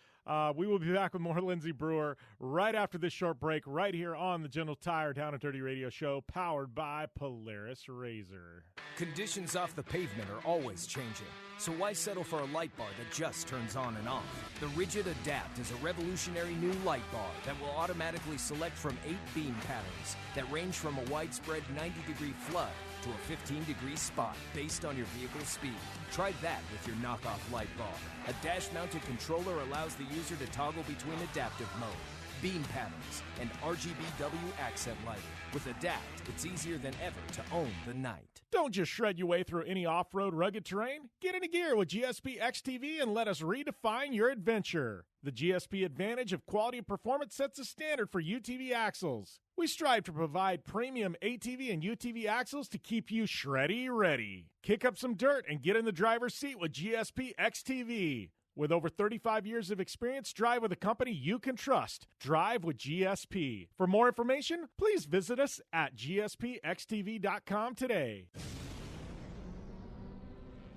we will be back with more Lindsay Brewer right after this short break, right here on the Gentle Tire Down and Dirty Radio Show, powered by Polaris RZR. Conditions off the pavement are always changing, so why settle for a light bar that just turns on and off? The Rigid Adapt is a revolutionary new light bar that will automatically select from 8 beam patterns that range from a widespread 90-degree flood to a 15-degree spot based on your vehicle's speed. Try that with your knockoff light bar. A dash-mounted controller allows the user to toggle between adaptive mode, beam patterns, and RGBW accent lighting. With Adapt, it's easier than ever to own the night. Don't just shred your way through any off-road rugged terrain. Get into gear with GSP XTV and let us redefine your adventure. The GSP advantage of quality and performance sets a standard for UTV axles. We strive to provide premium ATV and UTV axles to keep you shreddy ready. Kick up some dirt and get in the driver's seat with GSP XTV. With over 35 years of experience, drive with a company you can trust. Drive with GSP. For more information, please visit us at gspxtv.com today.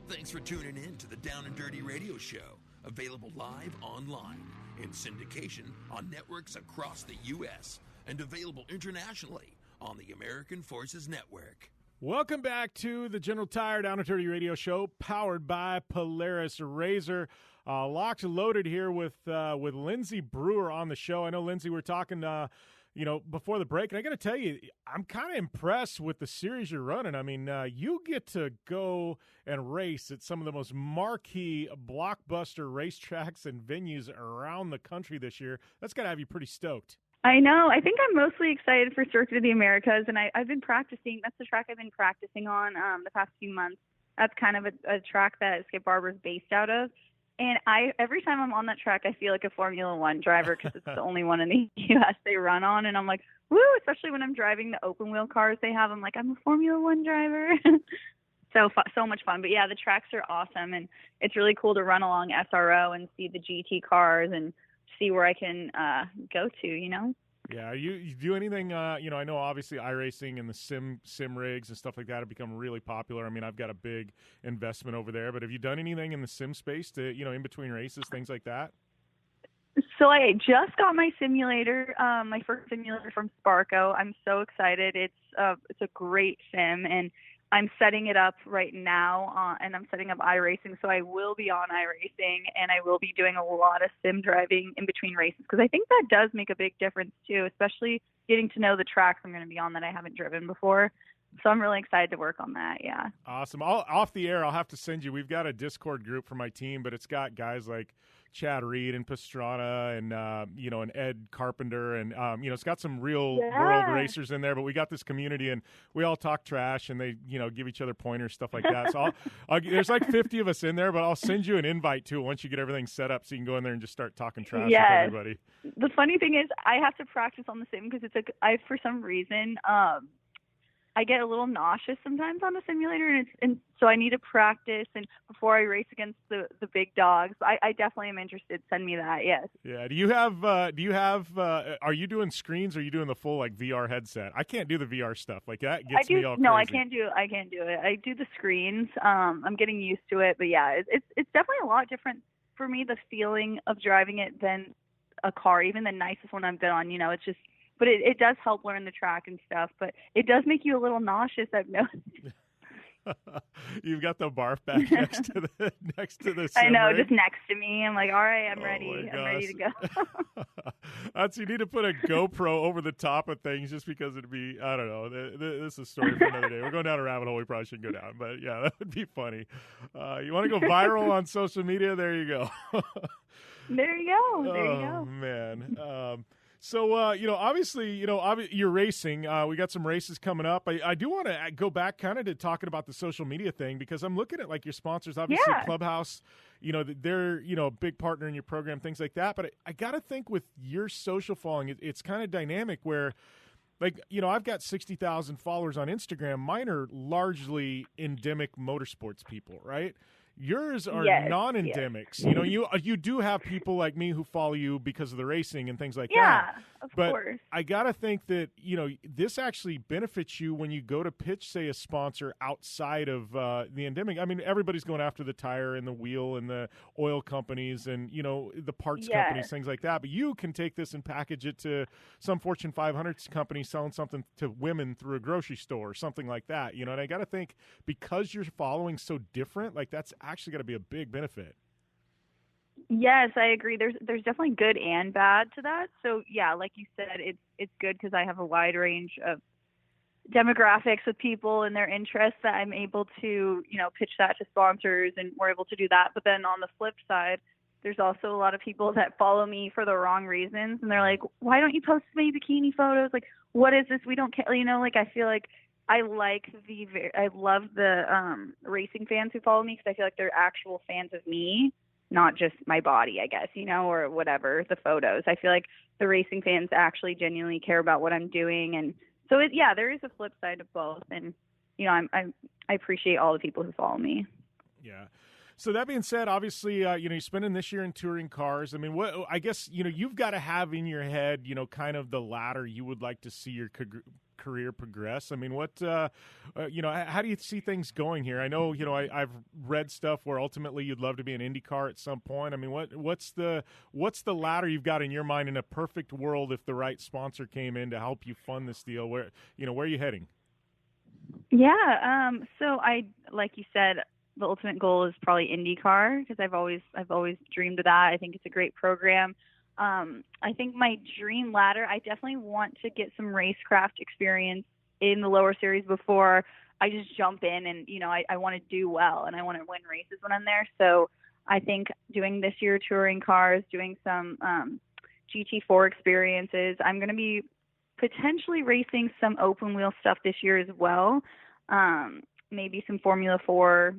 Thanks for tuning in to the Down and Dirty Radio Show, available live online, in syndication on networks across the U.S., and available internationally on the American Forces Network. Welcome back to the General Tire Down and Dirty Radio Show, powered by Polaris RZR. Locked and loaded here with Lindsay Brewer on the show. I know, Lindsay, we're talking, before the break, and I got to tell you, I'm kind of impressed with the series you're running. I mean, you get to go and race at some of the most marquee blockbuster racetracks and venues around the country this year. That's got to have you pretty stoked. I know. I think I'm mostly excited for Circuit of the Americas, and I've been practicing. That's the track I've been practicing on the past few months. That's kind of a track that Skip Barber's based out of. And every time I'm on that track, I feel like a Formula One driver because it's the only one in the U.S. they run on. And I'm like, woo, especially when I'm driving the open wheel cars they have. I'm like, I'm a Formula One driver. So much fun. But, yeah, the tracks are awesome. And it's really cool to run along SRO and see the GT cars and see where I can go to, you know? Yeah, you do anything, I know obviously iRacing and the sim rigs and stuff like that have become really popular. I mean, I've got a big investment over there, but have you done anything in the sim space to, in between races, things like that? So I just got my simulator, my first simulator from Sparco. I'm so excited. It's a great sim, and I'm setting it up right now, and I'm setting up iRacing, so I will be on iRacing, and I will be doing a lot of sim driving in between races, because I think that does make a big difference, too, especially getting to know the tracks I'm going to be on that I haven't driven before. So I'm really excited to work on that, yeah. Awesome. Off the air, I'll have to send you. We've got a Discord group for my team, but it's got guys like Chad Reed and Pastrana and, and Ed Carpenter. And, it's got some real world racers in there. But we got this community, and we all talk trash, and they, give each other pointers, stuff like that. So there's like 50 of us in there, but I'll send you an invite, too, once you get everything set up so you can go in there and just start talking trash with everybody. The funny thing is I have to practice on the sim because for some reason I get a little nauseous sometimes on the simulator, and so I need to practice and before I race against the big dogs. I definitely am interested. Send me that, yes. Yeah. Do you have are you doing screens or are you doing the full like VR headset? I can't do the VR stuff. Like that gets me all crazy. No, I can't do it. I do the screens. I'm getting used to it, but yeah, it's definitely a lot different for me, the feeling of driving it than a car, even the nicest one I've been on, it's just. But it does help learn the track and stuff. But it does make you a little nauseous, I've noticed. You've got the barf bag next to the I know, rig. just next to me. I'm like, all right, I'm ready. I'm ready to go. You need to put a GoPro over the top of things just because it'd be, I don't know. This is a story for another day. We're going down a rabbit hole we probably shouldn't go down. But, yeah, that would be funny. You want to go viral on social media? There you go. There you go. Oh, man. So, obviously, you're racing. We got some races coming up. I do want to go back kind of to talking about the social media thing because I'm looking at, like, your sponsors. Obviously, Clubhouse, they're, a big partner in your program, things like that. But I got to think with your social following, it's kind of dynamic where, like, I've got 60,000 followers on Instagram. Mine are largely endemic motorsports people, right? Yours are non-endemics. Yes. You do have people like me who follow you because of the racing and things like that. Yeah, of but course. I got to think that, this actually benefits you when you go to pitch, say, a sponsor outside of the endemic. I mean, everybody's going after the tire and the wheel and the oil companies and, the parts companies, things like that. But you can take this and package it to some Fortune 500 company selling something to women through a grocery store or something like that. And I got to think because your following so different, like that's actually got to be a big benefit. Yes, I agree. There's definitely good and bad to that. So yeah, like you said, it's good because I have a wide range of demographics of people and their interests that I'm able to, pitch that to sponsors, and we're able to do that. But then on the flip side, there's also a lot of people that follow me for the wrong reasons, and they're like, why don't you post my bikini photos? Like, what is this? We don't care. You know, like, I feel like I love the racing fans who follow me, because I feel like they're actual fans of me, not just my body, I guess, you know, or whatever, the photos. I feel like the racing fans actually genuinely care about what I'm doing. And so, there is a flip side to both. And, you know, I appreciate all the people who follow me. Yeah. So that being said, obviously, you're spending this year in touring cars. I mean, I guess, you've got to have in your head, kind of the ladder you would like to see your career progress. I mean, how do you see things going here? I know, I've read stuff where ultimately you'd love to be an IndyCar at some point. I mean, what's the ladder you've got in your mind in a perfect world if the right sponsor came in to help you fund this deal? Where are you heading? Yeah. So like you said, the ultimate goal is probably IndyCar, because I've always dreamed of that. I think it's a great program. I think my dream ladder, I definitely want to get some racecraft experience in the lower series before I just jump in, and, I want to do well, and I want to win races when I'm there. So I think doing this year touring cars, doing some GT4 experiences, I'm going to be potentially racing some open wheel stuff this year as well. Maybe some Formula 4,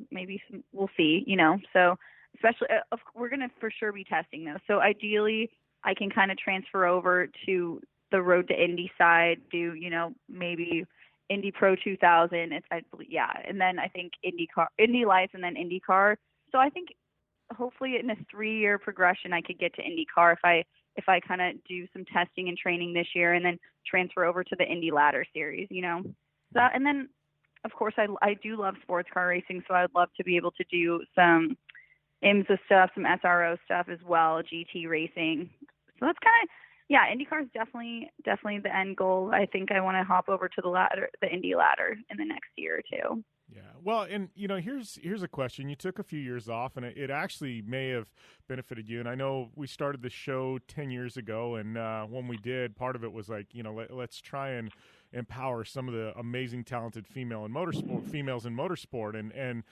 we'll see, so especially, we're going to for sure be testing those. So ideally I can kind of transfer over to the road to Indy side, do, maybe Indy Pro 2000. And then I think Indy Lights, and then IndyCar. So I think hopefully in a 3-year progression, I could get to IndyCar if I kind of do some testing and training this year, and then transfer over to the Indy Ladder series, and then, of course, I do love sports car racing, so I would love to be able to do some IMSA stuff, some SRO stuff as well, GT racing. So that's kind of, IndyCar is definitely the end goal. I think I want to hop over to the Indy Ladder in the next year or two. Yeah. Well, and, here's a question. You took a few years off, and it actually may have benefited you. And I know we started the show 10 years ago, and when we did, part of it was like, let's try and empower some of the amazing, talented females in motorsport. And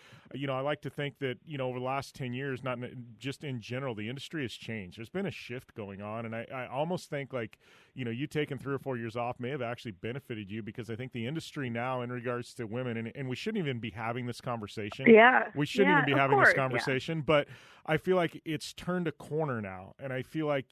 I like to think that, over the last 10 years, not just in general, the industry has changed. There's been a shift going on. And I almost think like, you taking 3 or 4 years off may have actually benefited you, because I think the industry now in regards to women, and we shouldn't even be having this conversation. Yeah. We shouldn't even be having this conversation, yeah. But I feel like it's turned a corner now. And I feel like,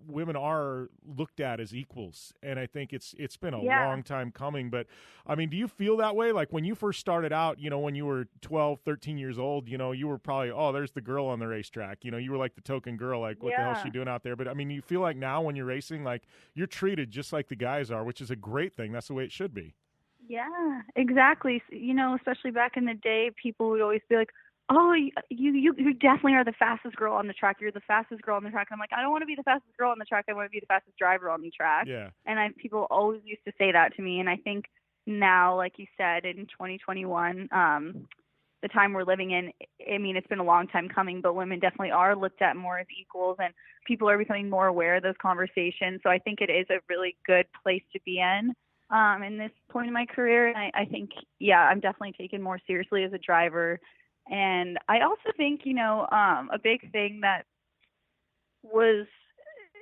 women are looked at as equals. And I think it's been a long time coming. But I mean, do you feel that way? Like when you first started out, when you were 12, 13 years old, you were probably, oh, there's the girl on the racetrack. You were like the token girl, like what the hell is she doing out there? But I mean, you feel like now when you're racing, like you're treated just like the guys are, which is a great thing. That's the way it should be. Yeah, exactly. Especially back in the day, people would always be like, oh, you definitely are the fastest girl on the track. You're the fastest girl on the track. And I'm like, I don't want to be the fastest girl on the track. I want to be the fastest driver on the track. Yeah. And people always used to say that to me. And I think now, like you said, in 2021, the time we're living in, I mean, it's been a long time coming, but women definitely are looked at more as equals, and people are becoming more aware of those conversations. So I think it is a really good place to be in this point in my career. And I think, I'm definitely taken more seriously as a driver. And I also think, a big thing that was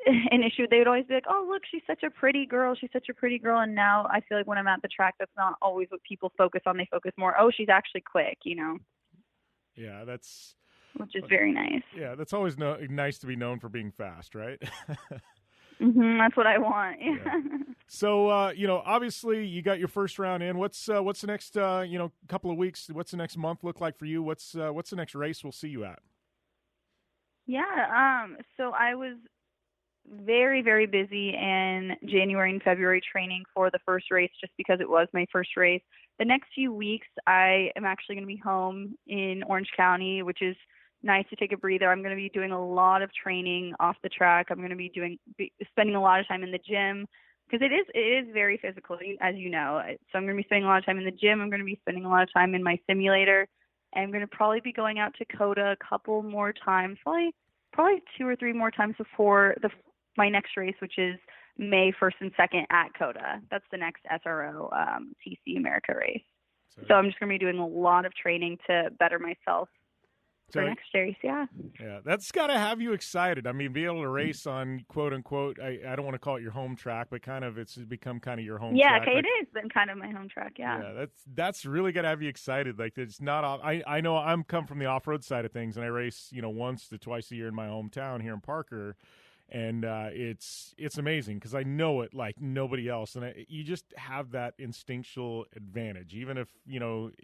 an issue, they would always be like, oh, look, she's such a pretty girl. And now I feel like when I'm at the track, that's not always what people focus on. They focus more, oh, she's actually quick, Yeah, which is very nice. Yeah, that's always nice to be known for being fast, right? That's what I want. Yeah. So, obviously you got your first round in. What's the next, couple of weeks? What's the next month look like for you? What's the next race we'll see you at? Yeah. So I was very, very busy in January and February training for the first race, just because it was my first race. The next few weeks, I am actually going to be home in Orange County, which is nice to take a breather. I'm going to be doing a lot of training off the track. I'm going to be spending a lot of time in the gym, because it is very physical, as you know. So I'm going to be spending a lot of time in the gym. I'm going to be spending a lot of time in my simulator. And I'm going to probably be going out to COTA a couple more times, probably 2 or 3 more times before my next race, which is May 1st and 2nd at COTA. That's the next SRO TC America race. So I'm just going to be doing a lot of training to better myself for next race. Yeah. Yeah, that's got to have you excited. I mean, be able to race on quote unquote, I don't want to call it your home track, but kind of it's become kind of your home track. Yeah, it has been kind of my home track. Yeah. Yeah, that's really got to have you excited. Like, it's not off. I know I'm come from the off-road side of things, and I race, once to twice a year in my hometown here in Parker. And it's amazing because I know it like nobody else, and you just have that instinctual advantage, even if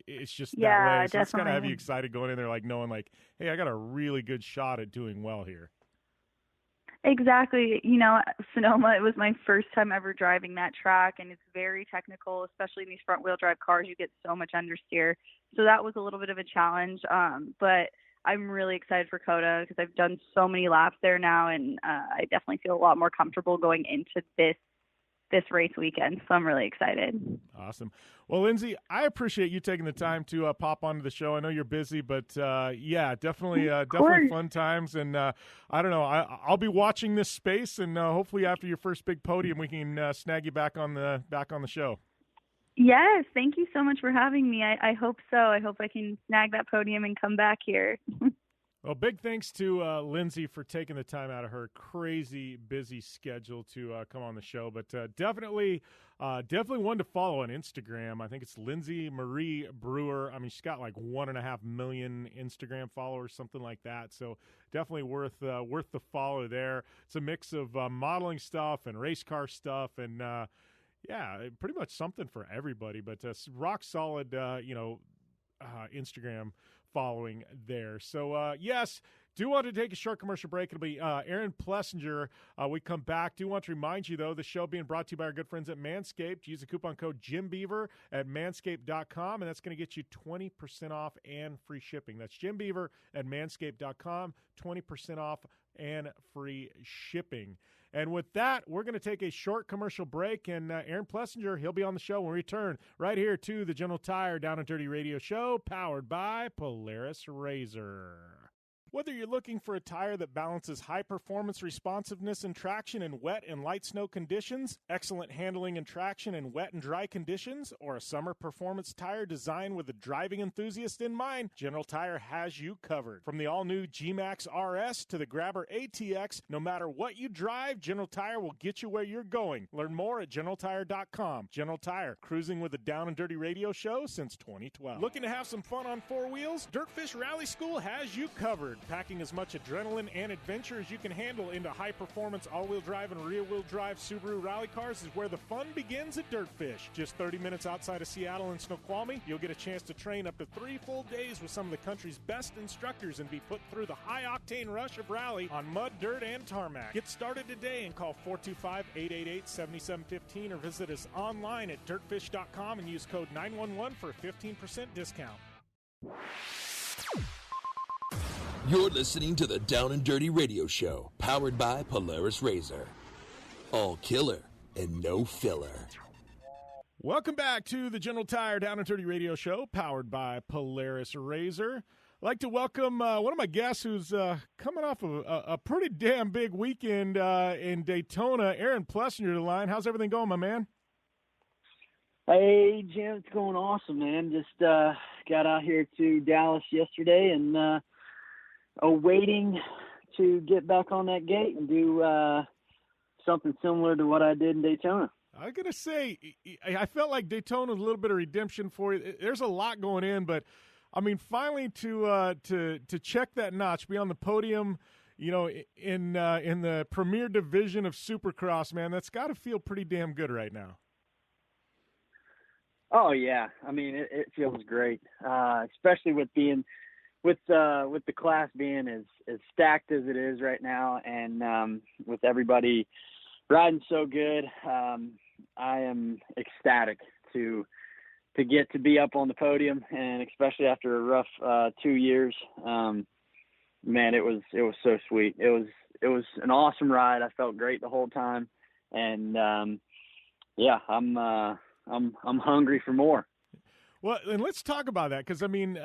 it's just that way. So it's gotta have you excited going in there, like knowing, like, hey, I got a really good shot at doing well here. Exactly. Sonoma, it was my first time ever driving that track, and it's very technical, especially in these front-wheel drive cars. You get so much understeer, so that was a little bit of a challenge. But I'm really excited for COTA because I've done so many laps there now, and I definitely feel a lot more comfortable going into this race weekend. So I'm really excited. Awesome. Well, Lindsay, I appreciate you taking the time to pop onto the show. I know you're busy, but definitely fun times. And I don't know, I'll be watching this space, and hopefully after your first big podium, we can snag you back on the show. Yes, thank you so much for having me. I hope so. I hope I can snag that podium and come back here. Well, big thanks to Lindsay for taking the time out of her crazy busy schedule to come on the show. But definitely one to follow on Instagram. I think it's Lindsay Marie Brewer. I mean, she's got like 1.5 million Instagram followers, something like that. So definitely worth the follow there. It's a mix of modeling stuff and race car stuff, and pretty much something for everybody. But rock solid, Instagram following there. So, yes, do want to take a short commercial break. It'll be Aaron Plessinger. We come back. Do want to remind you, though, the show being brought to you by our good friends at Manscaped. Use the coupon code JimBeaver at manscaped.com, and that's going to get you 20% off and free shipping. That's JimBeaver at manscaped.com, 20% off and free shipping. And with that, we're going to take a short commercial break, and Aaron Plessinger, he'll be on the show when we return right here to the General Tire Down and Dirty Radio Show, powered by Polaris RZR. Whether you're looking for a tire that balances high performance responsiveness and traction in wet and light snow conditions, excellent handling and traction in wet and dry conditions, or a summer performance tire designed with the driving enthusiast in mind, General Tire has you covered. From the all-new G-Max RS to the Grabber ATX, no matter what you drive, General Tire will get you where you're going. Learn more at GeneralTire.com. General Tire, cruising with the Down and Dirty Radio Show since 2012. Looking to have some fun on four wheels? Dirtfish Rally School has you covered. Packing as much adrenaline and adventure as you can handle into high-performance all-wheel drive and rear-wheel drive Subaru rally cars is where the fun begins at Dirtfish. Just 30 minutes outside of Seattle and Snoqualmie, you'll get a chance to train up to 3 full days with some of the country's best instructors and be put through the high-octane rush of rally on mud, dirt, and tarmac. Get started today and call 425-888-7715 or visit us online at dirtfish.com and use code 911 for a 15% discount. You're listening to the Down and Dirty Radio Show, powered by Polaris RZR. All killer and no filler. Welcome back to the General Tire Down and Dirty Radio Show, powered by Polaris RZR. I'd like to welcome one of my guests who's coming off of a pretty damn big weekend in Daytona, Aaron Plessinger to the line. How's everything going, my man? Hey, Jim, it's going awesome, man. Just got out here to Dallas yesterday and awaiting to get back on that gate and do something similar to what I did in Daytona. I gotta say, I felt like Daytona was a little bit of redemption for you. There's a lot going in, but I mean, finally to check that notch, be on the podium, in the premier division of Supercross, man, that's got to feel pretty damn good right now. Oh yeah, I mean, it feels great, especially with being. With the class being as stacked as it is right now, and with everybody riding so good, I am ecstatic to get to be up on the podium, and especially after a rough 2 years, man, it was so sweet. It was an awesome ride. I felt great the whole time, and I'm hungry for more. Well, and let's talk about that because, I mean,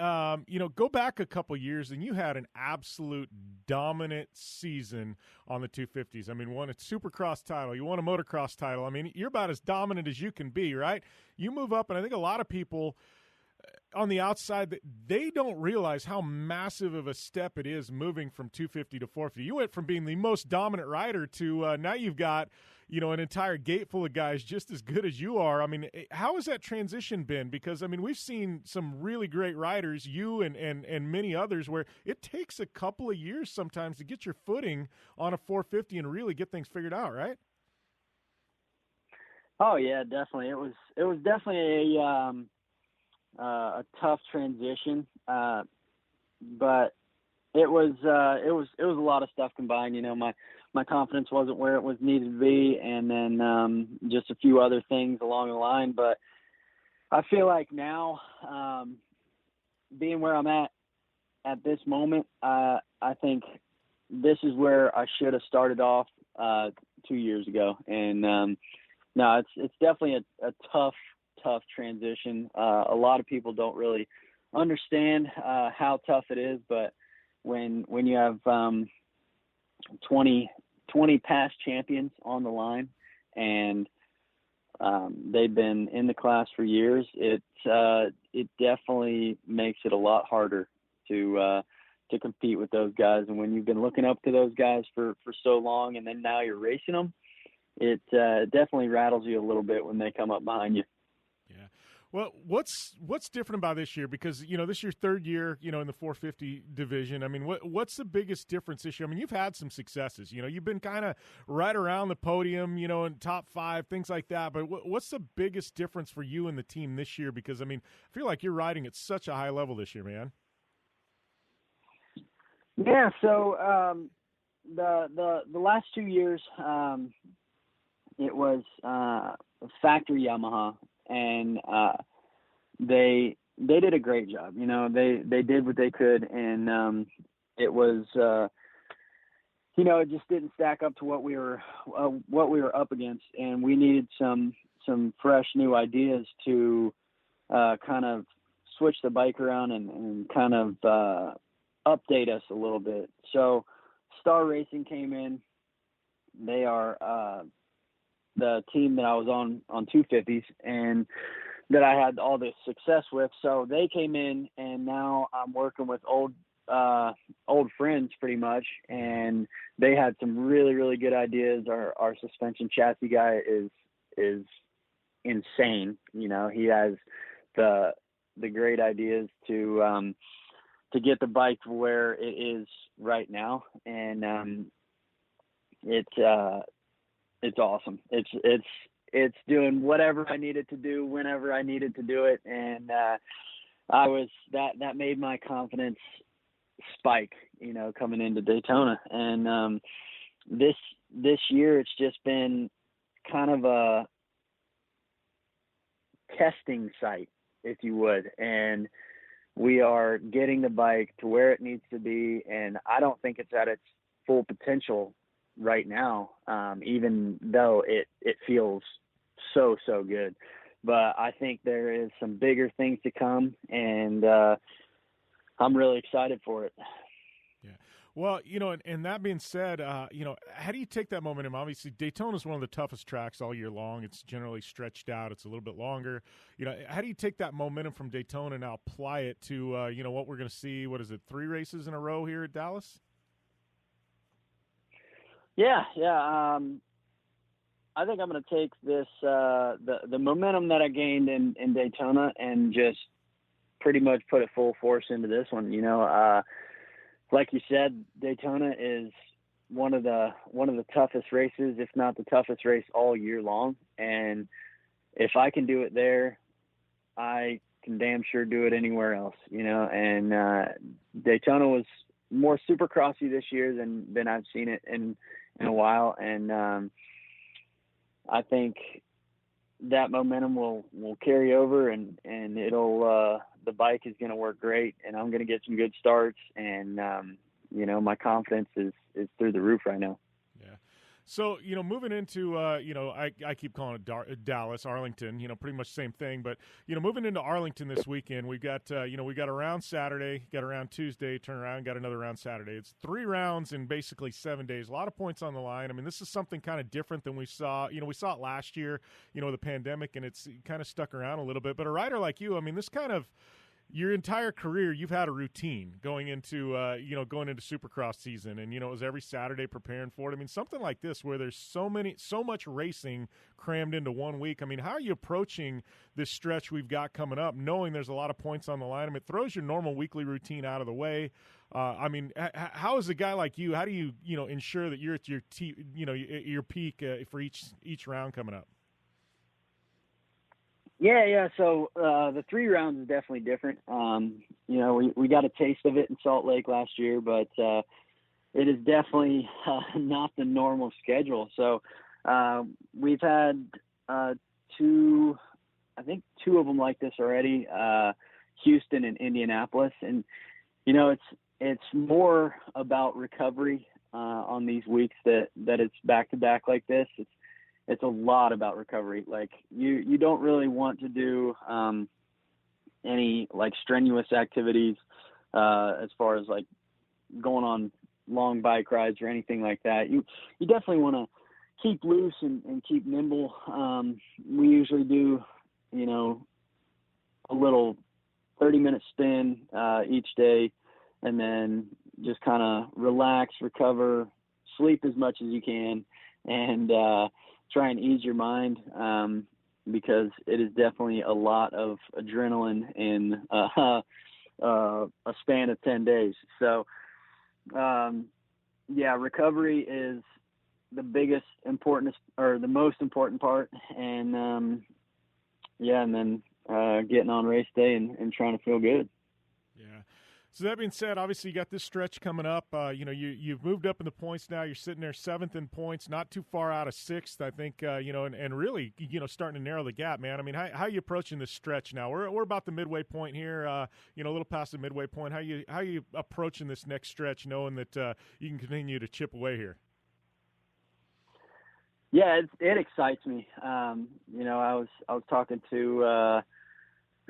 go back a couple years and you had an absolute dominant season on the 250s. I mean, won a Supercross title. You won a motocross title. I mean, you're about as dominant as you can be, right? You move up, and I think a lot of people on the outside, that they don't realize how massive of a step it is moving from 250 to 450. You went from being the most dominant rider to now you've got, an entire gate full of guys just as good as you are. I mean, how has that transition been? Because, I mean, we've seen some really great riders, you and many others, where it takes a couple of years sometimes to get your footing on a 450 and really get things figured out, right? Oh yeah, definitely. It was definitely a tough transition, but it was a lot of stuff combined. My confidence wasn't where it was needed to be, and then just a few other things along the line. But I feel like now, being where I'm at this moment, I think this is where I should have started off 2 years ago. And no, it's definitely a tough transition. A lot of people don't really understand how tough it is, but when you have 20 past champions on the line, and they've been in the class for years, it definitely makes it a lot harder to compete with those guys. And when you've been looking up to those guys for so long, and then now you're racing them, it definitely rattles you a little bit when they come up behind you. Yeah. Well, what's different about this year? Because, this is your third year, in the 450 division. I mean, what's the biggest difference this year? I mean, you've had some successes. You've been kind of right around the podium, in top 5, things like that. But what's the biggest difference for you and the team this year? Because, I mean, I feel like you're riding at such a high level this year, man. Yeah, so the last 2 years, it was factory Yamaha, and they did a great job. They did what they could, and it was it just didn't stack up to what we were up against, and we needed some fresh new ideas to kind of switch the bike around and kind of update us a little bit. So Star Racing came in. They are the team that I was on 250s and that I had all this success with. So they came in, and now I'm working with old friends pretty much, and they had some really, really good ideas. Our suspension chassis guy is insane. He has the great ideas to get the bike where it is right now. And it's awesome. It's doing whatever I needed to do whenever I needed to do it, and that made my confidence spike, coming into Daytona. And this year it's just been kind of a testing site, if you would, and we are getting the bike to where it needs to be, and I don't think it's at its full potential right now, even though it feels so good. But I think there is some bigger things to come, and I'm really excited for it. Yeah. Well, and that being said, how do you take that momentum? Obviously, Daytona is one of the toughest tracks all year long. It's generally stretched out. It's a little bit longer. How do you take that momentum from Daytona and now apply it to, what we're going to see? What is it, 3 races in a row here at Dallas? Yeah. I think I'm going to take this, the momentum that I gained in Daytona and just pretty much put it full force into this one. Like you said, Daytona is one of the toughest races, if not the toughest race all year long. And if I can do it there, I can damn sure do it anywhere else, and Daytona was more supercrossy this year than I've seen it in a while. And I think that momentum will carry over, and it'll, the bike is going to work great, and I'm going to get some good starts. And, my confidence is through the roof right now. Yeah. So, moving into, I keep calling it Dallas, Arlington, pretty much same thing. But, moving into Arlington this weekend, we got a round Saturday, got a round Tuesday, turn around, got another round Saturday. It's 3 rounds in basically 7 days. A lot of points on the line. I mean, this is something kind of different than we saw. We saw it last year, the pandemic, and it's kind of stuck around a little bit. But a rider like you, I mean, this kind of, your entire career, you've had a routine going into Supercross season, and it was every Saturday preparing for it. I mean, something like this where there's so much racing crammed into 1 week. I mean, how are you approaching this stretch we've got coming up, knowing there's a lot of points on the line? I mean, it throws your normal weekly routine out of the way. I mean, how is a guy like you? How do you ensure that you're at your peak for each round coming up? Yeah. So the 3 rounds is definitely different. We got a taste of it in Salt Lake last year, but it is definitely not the normal schedule. So we've had 2 of them like this already, Houston and Indianapolis. And, it's more about recovery on these weeks that it's back-to-back like this. It's a lot about recovery. Like you don't really want to do any like strenuous activities as far as like going on long bike rides or anything like that. You definitely want to keep loose and keep nimble. We usually do, a little 30-minute spin each day, and then just kind of relax, recover, sleep as much as you can, and try and ease your mind because it is definitely a lot of adrenaline in a span of 10 days. So, recovery is the the most important part. And, and then getting on race day and trying to feel good. Yeah. So that being said, obviously you got this stretch coming up. You've moved up in the points now. You're sitting there 7th in points, not too far out of 6th, I think. And really, starting to narrow the gap, man. I mean, how are you approaching this stretch now? We're about the midway point here. A little past the midway point. How are you approaching this next stretch, knowing that you can continue to chip away here? Yeah, it excites me. I was talking to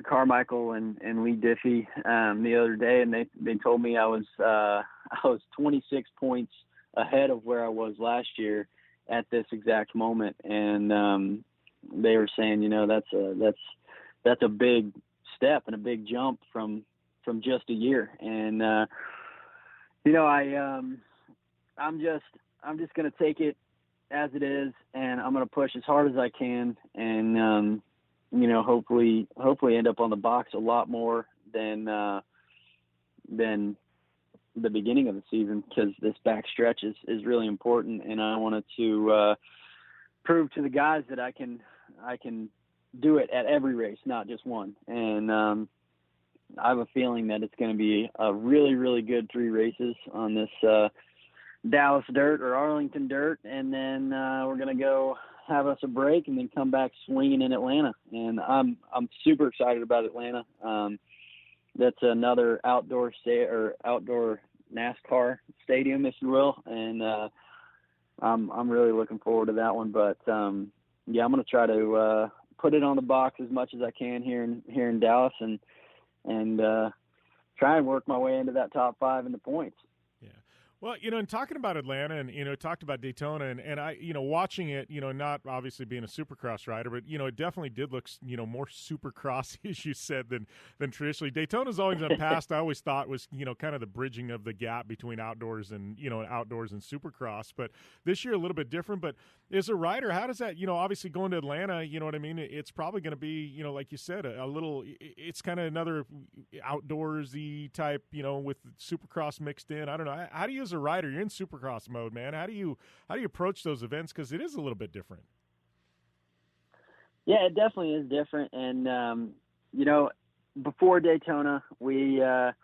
Carmichael and Lee Diffie the other day, and they told me I was 26 points ahead of where I was last year at this exact moment, and they were saying that's a big step and a big jump from just a year. And I'm just going to take it as it is, and I'm going to push as hard as I can, and hopefully end up on the box a lot more than the beginning of the season, because this back stretch is really important, and I wanted to prove to the guys that I can do it at every race, not just one. And I have a feeling that it's going to be a really, really good 3 races on this Dallas dirt or Arlington dirt, and then we're going to go have us a break and then come back swinging in Atlanta. And I'm super excited about Atlanta. That's another outdoor NASCAR stadium, if you will. And I'm really looking forward to that one. But I'm going to try to put it on the box as much as I can here in Dallas, and try and work my way into that top 5 in the points. Well, in talking about Atlanta and, talked about Daytona and I, watching it, not obviously being a Supercross rider, but, it definitely did look, more Supercross, as you said, than traditionally. Daytona's always been past, I always thought was, kind of the bridging of the gap between outdoors and Supercross. But this year a little bit different. But as a rider, how does that, obviously going to Atlanta, you know what I mean? It's probably going to be, like you said, a little, it's kind of another outdoorsy type, with Supercross mixed in. I don't know. How do you, as a rider, you're in Supercross mode, man, how do you approach those events, because it is a little bit different? Yeah, it definitely is different. And before Daytona, we were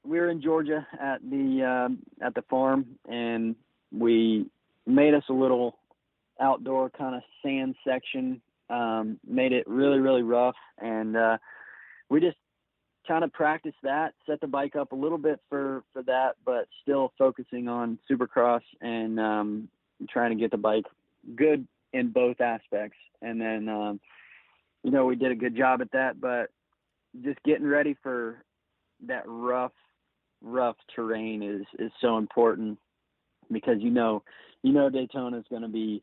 in Georgia at the farm, and we made us a little outdoor kind of sand section, made it really, really rough, and we just kind of practice that, set the bike up a little bit for that, but still focusing on Supercross and trying to get the bike good in both aspects. And then, we did a good job at that, but just getting ready for that rough terrain is so important, because Daytona is going to be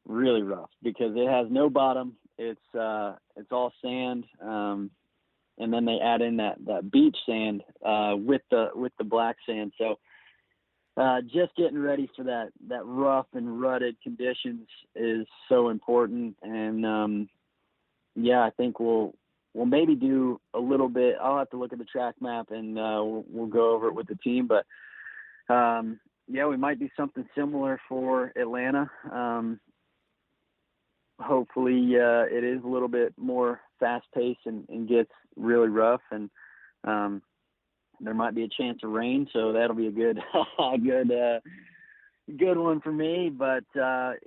really rough because it has no bottom. It's all sand, and then they add in that beach sand with the black sand. So just getting ready for that rough and rutted conditions is so important. And I think we'll maybe do a little bit. I'll have to look at the track map and we'll go over it with the team. But we might do something similar for Atlanta. Hopefully it is a little bit more fast-paced and gets really rough, and there might be a chance of rain, so that'll be a good good one for me. But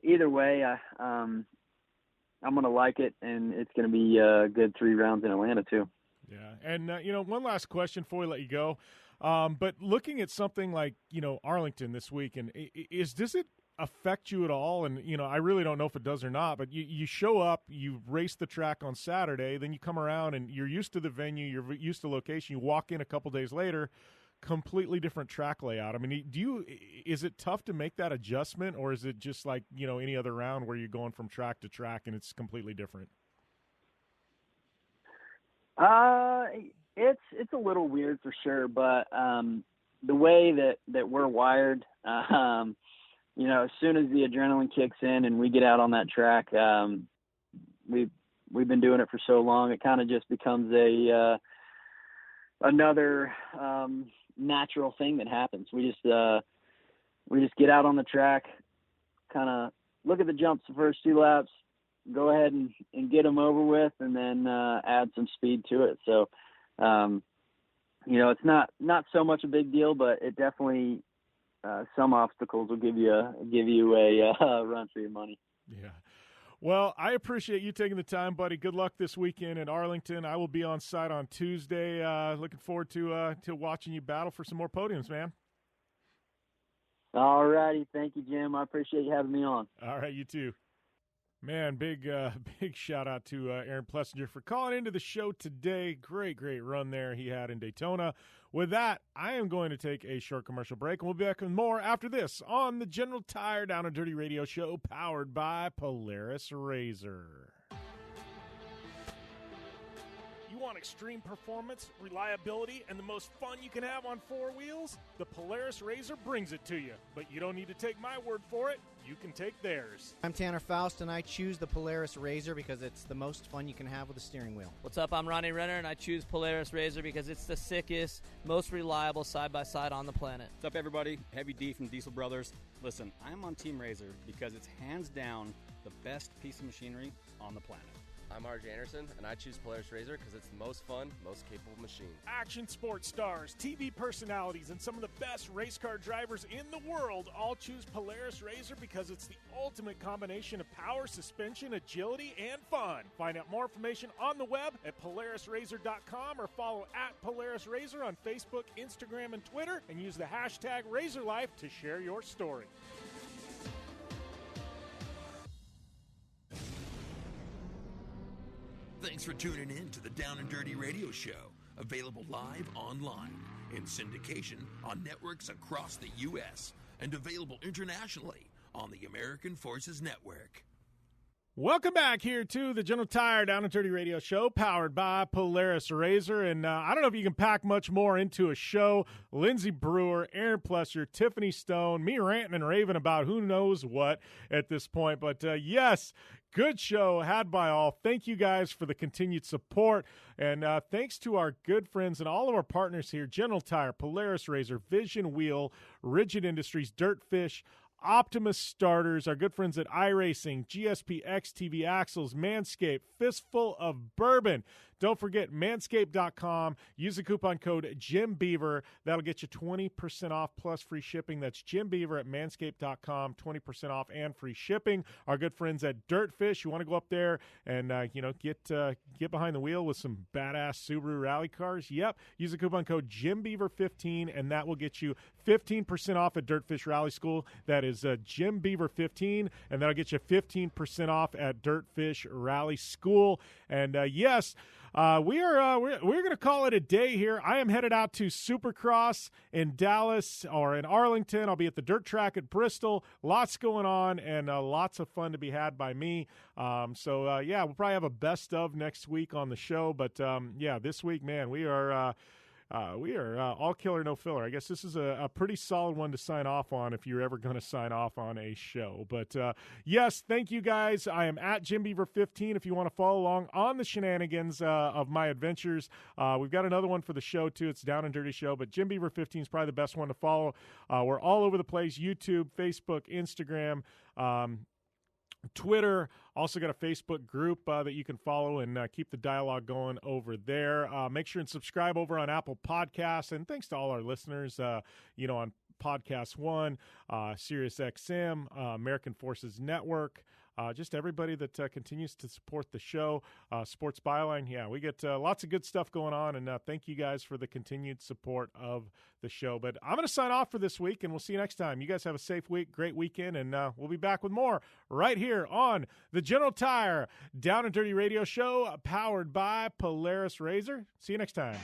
either way, I'm going to like it, and it's going to be a good 3 rounds in Atlanta too. Yeah, and one last question before we let you go. But looking at something like Arlington this week, and does it affect you at all? And I really don't know if it does or not, but you show up, you race the track on Saturday, then you come around and you're used to the venue, you're used to location, you walk in a couple days later, completely different track layout. I mean, is it tough to make that adjustment, or is it just like any other round where you're going from track to track and it's completely different? It's a little weird for sure, but the way that we're wired, as soon as the adrenaline kicks in and we get out on that track, we've been doing it for so long, it kind of just becomes another natural thing that happens. We just get out on the track, kind of look at the jumps the first 2 laps, go ahead and get them over with, and then add some speed to it. So, it's not so much a big deal, but it definitely some obstacles will give you a run for your money. Yeah. Well, I appreciate you taking the time, buddy. Good luck this weekend in Arlington. I will be on site on Tuesday. Looking forward to watching you battle for some more podiums, man. All righty. Thank you, Jim. I appreciate you having me on. All right, you too. Man, big shout out to Aaron Plessinger for calling into the show today. Great run there he had in Daytona. With that, I am going to take a short commercial break, and we'll be back with more after this on the General Tire Down and Dirty Radio Show, powered by Polaris RZR. You want extreme performance, reliability, and the most fun you can have on 4 wheels? The Polaris RZR brings it to you. But you don't need to take my word for it. You can take theirs. I'm Tanner Faust, and I choose the Polaris RZR because it's the most fun you can have with a steering wheel. What's up? I'm Ronnie Renner, and I choose Polaris RZR because it's the sickest, most reliable side-by-side on the planet. What's up, everybody? Heavy D from Diesel Brothers. Listen, I'm on Team RZR because it's hands down the best piece of machinery on the planet. I'm RJ Anderson, and I choose Polaris RZR because it's the most fun, most capable machine. Action sports stars, TV personalities, and some of the best race car drivers in the world all choose Polaris RZR because it's the ultimate combination of power, suspension, agility, and fun. Find out more information on the web at PolarisRZR.com or follow @PolarisRZR on Facebook, Instagram, and Twitter, and use the hashtag RazorLife to share your story. Thanks for tuning in to the Down and Dirty Radio Show, available live online, in syndication on networks across the U.S., and available internationally on the American Forces Network. Welcome back here to the General Tire Down and Dirty Radio Show, powered by Polaris RZR. And I don't know if you can pack much more into a show. Lindsay Brewer, Aaron Plessinger, Tiffany Stone, me ranting and raving about who knows what at this point. But yes, good show had by all. Thank you guys for the continued support. And thanks to our good friends and all of our partners here, General Tire, Polaris RZR, Vision Wheel, Rigid Industries, Dirtfish, Optimus Starters, our good friends at iRacing, GSP XTV Axles, Manscaped, Fistful of Bourbon. don't forget manscaped.com. Use the coupon code JimBeaver. That'll get you 20% off plus free shipping. That's Jim Beaver at manscaped.com, 20% off and free shipping. Our good friends at Dirtfish, you want to go up there and get behind the wheel with some badass Subaru rally cars? Yep. Use the coupon code JimBeaver15, and that will get you 15% off at Dirtfish Rally School. That is JimBeaver15, and that'll get you 15% off at Dirtfish Rally School. And yes, we're going to call it a day here. I am headed out to Supercross in Dallas or in Arlington. I'll be at the dirt track at Bristol. Lots going on and lots of fun to be had by me. We'll probably have a best of next week on the show. But this week, man, we are all killer, no filler. I guess this is a pretty solid one to sign off on if you're ever going to sign off on a show. But, yes, thank you guys. I am at JimBeaver15 if you want to follow along on the shenanigans of my adventures. We've got another one for the show, too. It's Down and Dirty Show. But JimBeaver15 is probably the best one to follow. We're all over the place, YouTube, Facebook, Instagram, Twitter. Also got a Facebook group that you can follow and keep the dialogue going over there. Make sure and subscribe over on Apple Podcasts. And thanks to all our listeners, on Podcast One, Sirius XM, American Forces Network. Just everybody that continues to support the show. Sports Byline, we get lots of good stuff going on, and thank you guys for the continued support of the show. But I'm going to sign off for this week, and we'll see you next time. You guys have a safe week, great weekend, and we'll be back with more right here on the General Tire Down and Dirty Radio Show, powered by Polaris RZR. See you next time.